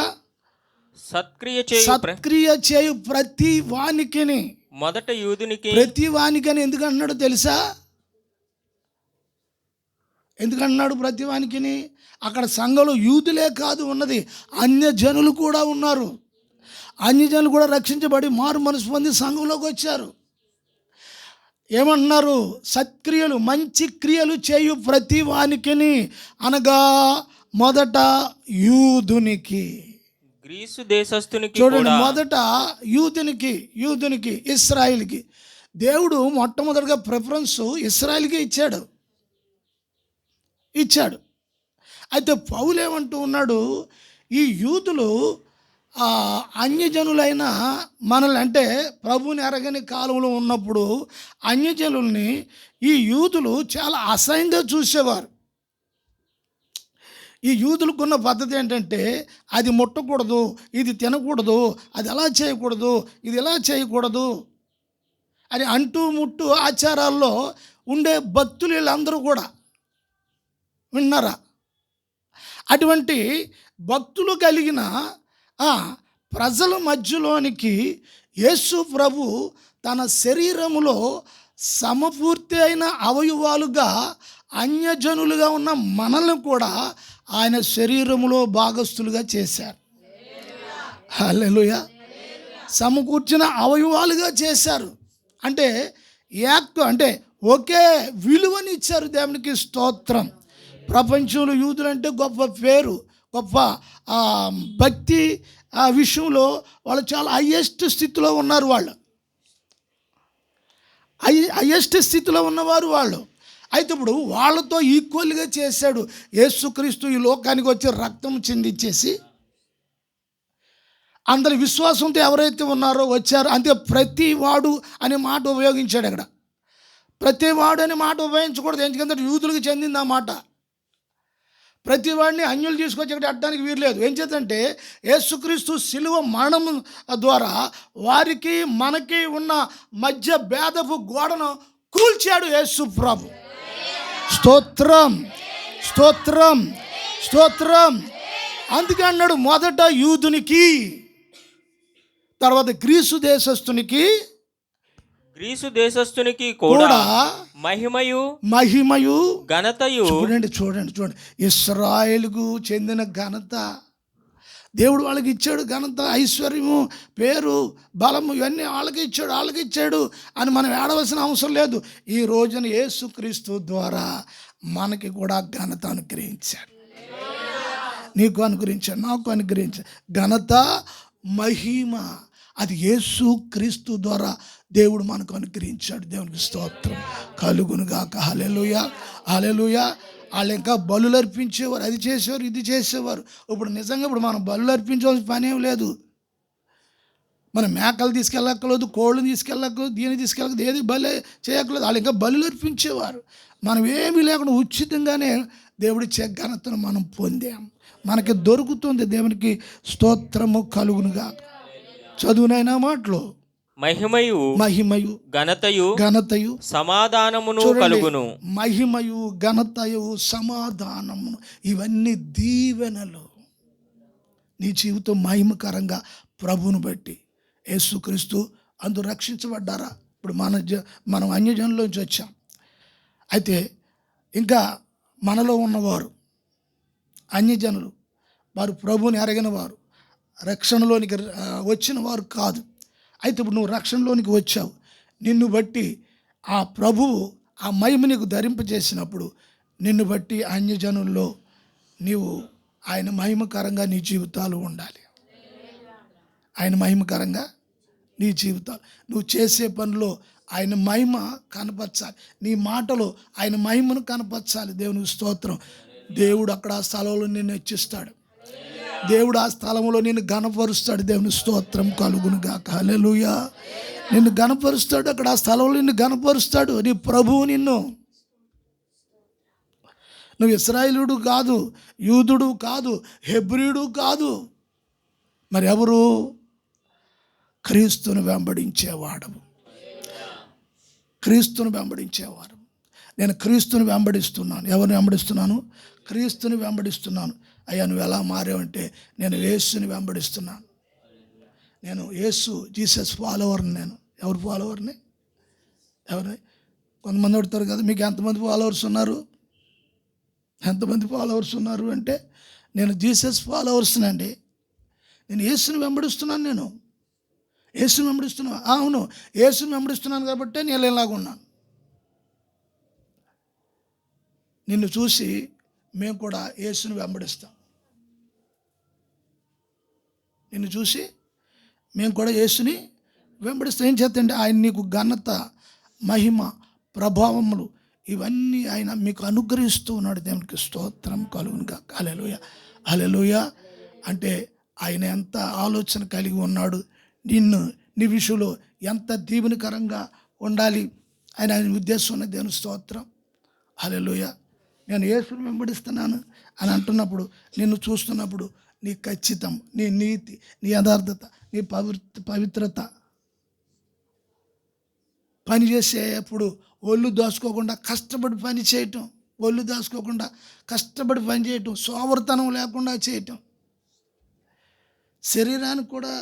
సత్క్రియ చేయు ప్రతి వానికిని, మొదట యూదునికి. ప్రతి వానికని ఎందుకు అన్నాడు తెలుసా? ఎందుకన్నాడు ప్రతి వానికిని? అక్కడ సంఘంలో యూదులే కాదు ఉన్నది, అన్యజనులు కూడా ఉన్నారు. అన్యజనులు కూడా రక్షించబడి మారు మనసు పొంది సంఘంలోకి వచ్చారు. ఏమన్నారు? సత్క్రియలు, మంచి క్రియలు చేయు ప్రతి వానికిని అనగా మొదట యూదునికి, గ్రీసు దేశస్థునికి. చూడండి, మొదట యూదునికి ఇశ్రాయేలుకి దేవుడు మొట్టమొదటిగా ప్రిఫరెన్స్ ఇశ్రాయేలుకి ఇచ్చాడు. అయితే పౌలు ఏమంటూ ఉన్నాడు? ఈ యూదులు అన్యజనులైన మనల్ని, అంటే ప్రభువుని ఎరగని కాలంలో ఉన్నప్పుడు అన్యజనుల్ని ఈ యూదులు చాలా అసహ్యంగా చూసేవారు. ఈ యూదులకున్న పద్ధతి ఏంటంటే అది ముట్టకూడదు, ఇది తినకూడదు, అది అలా చేయకూడదు, ఇది ఇలా చేయకూడదు అని అంటూ ముట్టు ఆచారాల్లో ఉండే భక్తులు వీళ్ళందరూ కూడా విన్నారా? అటువంటి భక్తులు కలిగిన ప్రజల మధ్యలోనికి యేసు ప్రభు తన శరీరములో సమపూర్తి అయిన అవయవాలుగా అన్యజనులుగా ఉన్న మనల్ని కూడా ఆయన శరీరములో భాగస్థులుగా చేశారు. హల్లెలూయా. సమకూర్చిన అవయవాలుగా చేశారు. అంటే అంటే ఒకే విలువని ఇచ్చారు. దేవునికి స్తోత్రం. ప్రపంచంలో యూదులంటే గొప్ప పేరు, గొప్ప భక్తి విషయంలో వాళ్ళు చాలా హయ్యెస్ట్ స్థితిలో ఉన్నారు. వాళ్ళు హయ్యెస్ట్ స్థితిలో ఉన్నవారు వాళ్ళు. అయితే ఇప్పుడు వాళ్ళతో ఈక్వల్గా చేశాడు యేసుక్రీస్తు. ఈ లోకానికి వచ్చి రక్తం చిందించేసి అందరి విశ్వాసంతో ఎవరైతే ఉన్నారో వచ్చారో, అంతే ప్రతి వాడు అనే మాట ఉపయోగించాడు. అక్కడ ప్రతి వాడు అనే మాట ఉపయోగించకూడదు, ఎందుకంటే యూదులకు చెందింది ఆ మాట. ప్రతి వాడిని అన్యులు తీసుకొచ్చి ఇక్కడ అడ్డానికి వీరలేదు. ఏం చేద్దంటే యేసుక్రీస్తు శిలువ మరణం ద్వారా వారికి మనకి ఉన్న మధ్య భేదపు గోడను కూల్చాడు యేసు ప్రభు. స్తోత్రం, స్తోత్రం, స్తోత్రం. అందుకే అన్నాడు, మొదట యూదునికి, తర్వాత గ్రీసు దేశస్థునికి కూడా మహిమయు ఘనతయు. చూడండి, ఇశ్రాయేలుకు చెందిన ఘనత దేవుడు వాళ్ళకి ఇచ్చాడు. ఘనత, ఐశ్వర్యము, పేరు, బలము ఇవన్నీ వాళ్ళకి ఇచ్చాడు అని మనం ఏడవలసిన అవసరం లేదు. ఈ రోజున యేసుక్రీస్తు ద్వారా మనకి కూడా ఘనత అనుగ్రహించాడు. నీకు అనుగ్రహించాడు, నాకు అనుగ్రహించాడు. ఘనత, మహిమ అది యేసుక్రీస్తు ద్వారా దేవుడు మనకు అనుగ్రహించాడు. దేవునికి స్తోత్రం కలుగునుగాక. హల్లెలూయా, హల్లెలూయా. వాళ్ళు ఇంకా బలులు అర్పించేవారు, అది చేసేవారు, ఇది చేసేవారు. ఇప్పుడు నిజంగా మనం బలులు అర్పించవలసిన పని ఏం లేదు. మనం మేకలు తీసుకెళ్ళక్కర్లేదు, కోళ్ళు తీసుకెళ్ళక్కర్లేదు, దీన్ని తీసుకెళ్ళకలేదు, ఏది బలి చేయక్కర్లేదు. వాళ్ళు ఇంకా బలులు అర్పించేవారు. మనం ఏమీ లేకుండా ఉచితంగానే దేవుడిచ్చే ఘనతను మనం పొందాం. మనకి దొరుకుతుంది. దేవునికి స్తోత్రము కలుగునుగాక. చదువునైనా మాటలు మహిమయు ఘనతయు సమాధానమును కలుగును. మహిమయు ఘనతయు సమాధానమును, ఇవన్నీ దీవెనలు. నీ జీవితం మహిమకరంగా ప్రభువును బట్టి యేసుక్రీస్తు అందు రక్షించబడ్డారా? ఇప్పుడు మనం అన్యజనుల్లోంచి వచ్చాం. అయితే ఇంకా మనలో ఉన్నవారు అన్యజనులు, వారు ప్రభువుని ఎరగిన వారు, రక్షణలోనికి వచ్చిన వారు కాదు. అయితే ఇప్పుడు నువ్వు రక్షణలోనికి వచ్చావు. నిన్ను బట్టి ఆ ప్రభువు ఆ మహిమ నీకు ధరింపజేసినప్పుడు నిన్ను బట్టి అన్యజనుల్లో నీవు ఆయన మహిమకరంగా నీ జీవితాలు ఉండాలి. ఆయన మహిమకరంగా నీ జీవితాలు, నువ్వు చేసే పనిలో ఆయన మహిమ కనపరచాలి. నీ మాటలో ఆయన మహిమను కనపరచాలి. దేవునికి స్తోత్రం. దేవుడు అక్కడ ఆ స్థలంలో నిన్ను హెచ్చిస్తాడు. దేవుడు ఆ స్థలంలో నిన్ను ఘనపరుస్తాడు. దేవుని స్తోత్రం కలుగునుగాక. హల్లెలూయా. నిన్ను ఘనపరుస్తాడు. అక్కడ ఆ స్థలంలో నిన్ను ఘనపరుస్తాడు. నీ ప్రభువు నువ్వు ఇశ్రాయేలుడు కాదు, యూదుడు కాదు, హెబ్రీయుడు కాదు, మరి ఎవరు? క్రీస్తును వెంబడించేవాడు. నేను క్రీస్తుని వెంబడిస్తున్నాను. ఎవరిని వెంబడిస్తున్నాను? క్రీస్తుని వెంబడిస్తున్నాను. అయ్యా నువ్వు ఎలా మారావంటే నేను యేసుని వెంబడిస్తున్నాను. నేను జీసస్ ఫాలోవర్ని. నేను ఎవరు ఫాలోవర్ని? ఎవరిని? కొంతమంది అడుగుతారు కదా, మీకు ఎంతమంది ఫాలోవర్స్ ఉన్నారు? ఎంతమంది ఫాలోవర్స్ ఉన్నారు అంటే, నేను జీసస్ ఫాలోవర్స్నండి. నేను యేసుని వెంబడిస్తున్నాను. యేసుని వెంబడిస్తున్నాను. అవును, యేసుని వెంబడిస్తున్నాను కాబట్టి నేను ఇలాగ ఉన్నాను. నిన్ను చూసి మేము కూడా యేసుని వెంబడిస్తాం. నిన్ను చూసి మేము కూడా యేసుని వెంబడిస్తాం. ఏం చేద్దంటే ఆయన నీకు ఘనత, మహిమ, ప్రభావములు ఇవన్నీ ఆయన మీకు అనుగ్రహిస్తూ ఉన్నాడు. దేవునికి స్తోత్రం కలుగునుగా. హల్లెలూయా, హల్లెలూయా. అంటే ఆయన ఎంత ఆలోచన కలిగి ఉన్నాడు, నీ విషయంలో ఎంత దీవెనకరంగా ఉండాలి ఆయన ఉద్దేశం ఉన్నది. దేవుని స్తోత్రం. హల్లెలూయా. నేను యేసుని వెంబడిస్తున్నాను అని అంటున్నప్పుడు, నిన్ను చూస్తున్నప్పుడు నీ ఖచ్చితం, నీ నీతి, నీ యథార్థత, నీ పవిత్రత పని చేసేటప్పుడు ఒళ్ళు దాచుకోకుండా కష్టపడి పని చేయటం, ఒళ్ళు దాచుకోకుండా కష్టపడి పని చేయటం, సోమరితనం లేకుండా చేయటం. శరీరానికి కూడా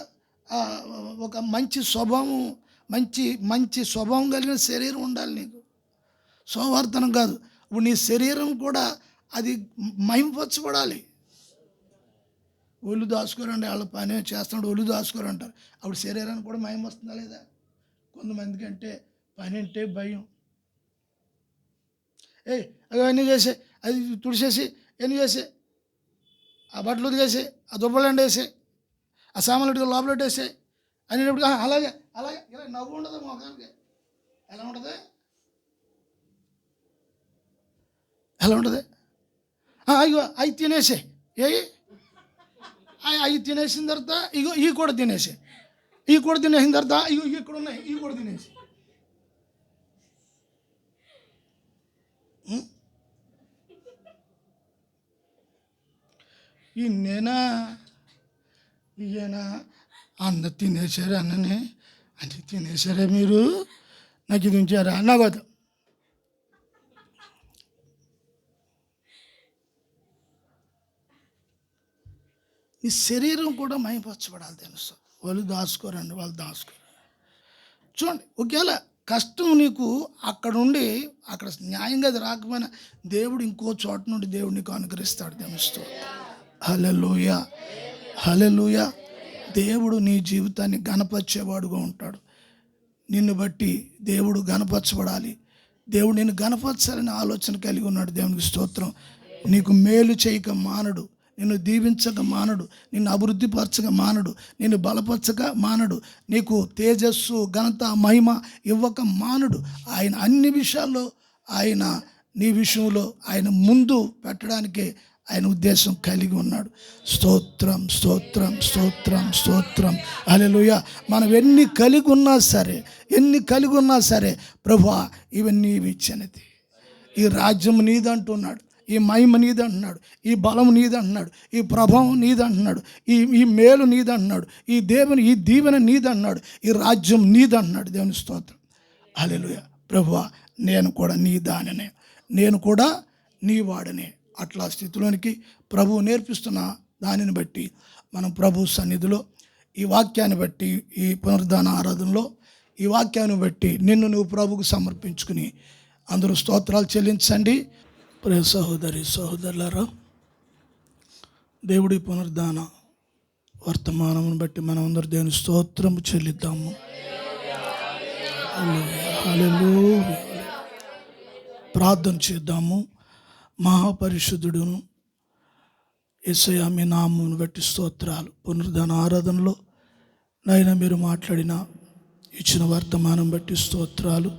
ఒక మంచి స్వభావం, మంచి స్వభావం కలిగిన శరీరం ఉండాలి నీకు, సోమరితనం కాదు. ఇప్పుడు నీ శరీరం కూడా అది మహిమపరచబడాలి. ఒళ్ళు దాచుకోరండి, వాళ్ళ పని చేస్తున్నాడు ఒళ్ళు దాచుకోరంటారు. అప్పుడు శరీరానికి కూడా మహిమ వస్తుందా లేదా? కొంతమందికి అంటే పని అంటే భయం. అవన్నీ చేసే, అది తుడిచేసి ఎన్ని చేసే, ఆ బట్టలు ఉతికేసి, ఆ దుబ్బలండి వేసే, ఆ సామాన్లు లోపల పెట్టేసే అనేటప్పుడు అలాగే ఇలా నవ్వు ఉండదు మొఖానికి. ఎలా ఉంటుంది? ఎలా ఉంటుంది? ఇగో అవి తినేసే, అవి తినేసిన తర్వాత ఇగో ఇవి కూడా తినేసే, ఇవి కూడా తినేసిన తర్వాత ఇగో ఇక్కడ ఉన్నాయి ఇవి కూడా తినేసి. ఈయన అన్న తినేసారా, అన్ననే అంటే తినేసారా మీరు, నాకు ఇది ఉంచారా నాకు వద్దు. ఈ శరీరం కూడా మహిమపరచబడాలి తెలుసు. వాళ్ళు దాచుకోరండి, వాళ్ళు దాచుకోరు. చూడండి, ఒకవేళ కష్టం నీకు అక్కడ న్యాయంగా అది రాకపోయినా దేవుడు ఇంకో చోట నుండి దేవుడు నీకు అనుగ్రహిస్తాడు తెలుస్తూ. హల్లెలూయా, హల్లెలూయా. దేవుడు నీ జీవితాన్ని గణపరిచేవాడుగా ఉంటాడు. నిన్ను బట్టి దేవుడు గణపరచబడాలి, దేవుడు నిన్ను గణపరచాలని ఆలోచన కలిగి ఉన్నాడు. దేవునికి స్తోత్రం. నీకు మేలు చేయక మానడు, నిన్ను దీవించక మానడు, నిన్ను అభివృద్ధిపరచక మానడు, నిన్ను బలపరచక మానడు, నీకు తేజస్సు ఘనత మహిమ ఇవ్వక మానడు. ఆయన అన్ని విషయాల్లో ఆయన నీ విషయంలో ఆయన ముందు పెట్టడానికే ఆయన ఉద్దేశం కలిగి ఉన్నాడు. స్తోత్రం, స్తోత్రం, స్తోత్రం, స్తోత్రం. హల్లెలూయా. మనం ఎన్ని కలిగి ఉన్నా సరే ప్రభువా ఇవన్నీ ఇచ్చినది. ఈ రాజ్యం నీదంటున్నాడు, ఈ మహిమ నీదంటున్నాడు, ఈ బలం నీదంటున్నాడు, ఈ ప్రభావం నీదంటున్నాడు, ఈ మేలు నీదంటున్నాడు, ఈ దీవెన నీదంటున్నాడు, ఈ రాజ్యం నీదంటున్నాడు. దేవుని స్తోత్రం. హల్లెలూయా. ప్రభువా నేను కూడా నీ దానినే, నేను కూడా నీ వాడనే. అట్లా స్థితిలోనికి ప్రభువు నేర్పిస్తున్న దానిని బట్టి మనం ప్రభు సన్నిధిలో ఈ వాక్యాన్ని బట్టి, ఈ పునరుద్ధాన ఆరాధనలో ఈ వాక్యాన్ని బట్టి నిన్ను నువ్వు ప్రభువుకు సమర్పించుకుని అందరూ స్తోత్రాలు చెల్లించండి. ప్రియ సహోదరి సహోదరులారా, దేవుడి పునరుద్ధాన వర్తమానమును బట్టి మనం అందరూ దేవుని స్తోత్రము చెల్లిద్దాము. హల్లెలూయా. ప్రార్థన చేద్దాము. మహాపరిశుద్ధుడును యేసయ్యా మీ నామమును బట్టి స్తోత్రాలు. పునరుద్ధాన ఆరాధనలో నాయన మీరు ఇచ్చిన వర్తమానం బట్టి స్తోత్రాలు.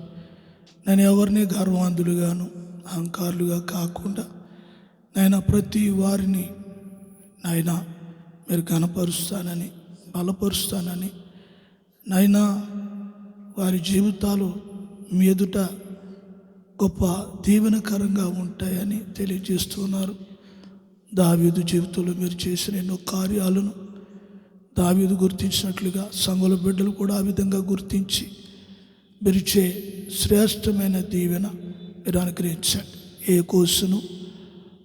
నేను ఎవరిని గర్వాంధులుగాను అహంకారులుగా కాకుండా నాయన ప్రతి వారిని నాయన మీరు ఘనపరుస్తానని, బలపరుస్తానని, నాయన వారి జీవితాలు మీ ఎదుట గొప్ప దీవెనకరంగా ఉంటాయని తెలియజేస్తున్నారు. దావీదు జీవితంలో మీరు చేసిన ఎన్నో కార్యాలను దావీదు గుర్తించినట్లుగా సంఘుల బిడ్డలు కూడా ఆ విధంగా గుర్తించి మీరు శ్రేష్టమైన దీవెన మీరు అనుగ్రహించండి. ఏ కోసును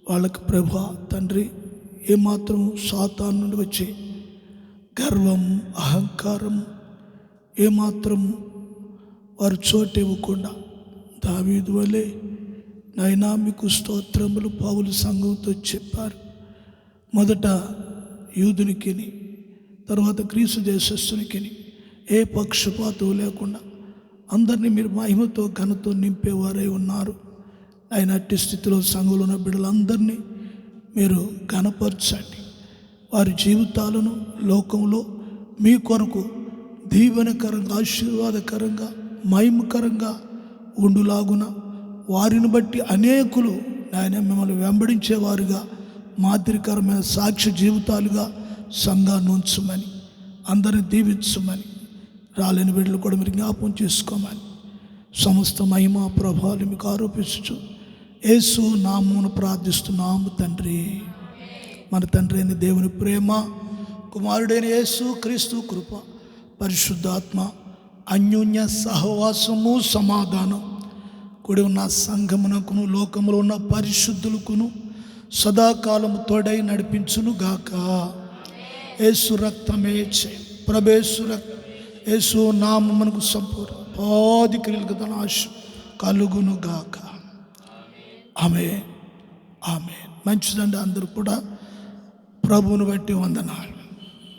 వాళ్ళకి ప్రభా తండ్రి ఏమాత్రం సాతాను నుండి వచ్చే గర్వం, అహంకారం ఏమాత్రం వారు చోటు ఇవ్వకుండా దావీదు వలె నాయనా మీకు స్తోత్రములు పౌలు సంఘంతో చెప్పారు. మొదట యూదునికిని, తర్వాత గ్రీసు దేశస్థునికిని ఏ పక్షపాతం లేకుండా అందరినీ మీరు మహిమతో ఘనతో నింపేవారై ఉన్నారు. ఆయన అట్టి స్థితిలో సంఘంలో ఉన్న బిడ్డలందరినీ మీరు ఘనపరచండి. వారి జీవితాలను లోకంలో మీ కొరకు దీవెనకరంగా, ఆశీర్వాదకరంగా, మహిమకరంగా ఉండులాగున వారిని బట్టి అనేకులు ఆయన మిమ్మల్ని వెంబడించేవారుగా, మాదిరికరమైన సాక్ష్య జీవితాలుగా సంఘాన్ని ఉంచమని, అందరిని దీవించమని, రాలేని బిడ్డలు కూడా మీరు జ్ఞాపకం చేసుకోమని, సమస్త మహిమ ప్రభావాలు మీకు ఆరోపించు యేసు నామమున ప్రార్థిస్తున్నాము తండ్రి. మన తండ్రి అయిన దేవుని ప్రేమ, కుమారుడైన యేసు క్రీస్తు కృప, పరిశుద్ధాత్మ అన్యోన్య సహవాసము సమాధానం కూడి ఉన్న సంఘమునకును లోకములో ఉన్న పరిశుద్ధులకును సదాకాలము తోడై నడిపించును గాక. యేసు రక్తమే ప్రభేసు రక్తం యేసు నామమునకు సంపూర్ణ పాది క్రియలకు తన ఆశ కలుగును గాక. ఆమె మంచిదండి. అందరూ కూడా ప్రభువును బట్టి వందనాలు.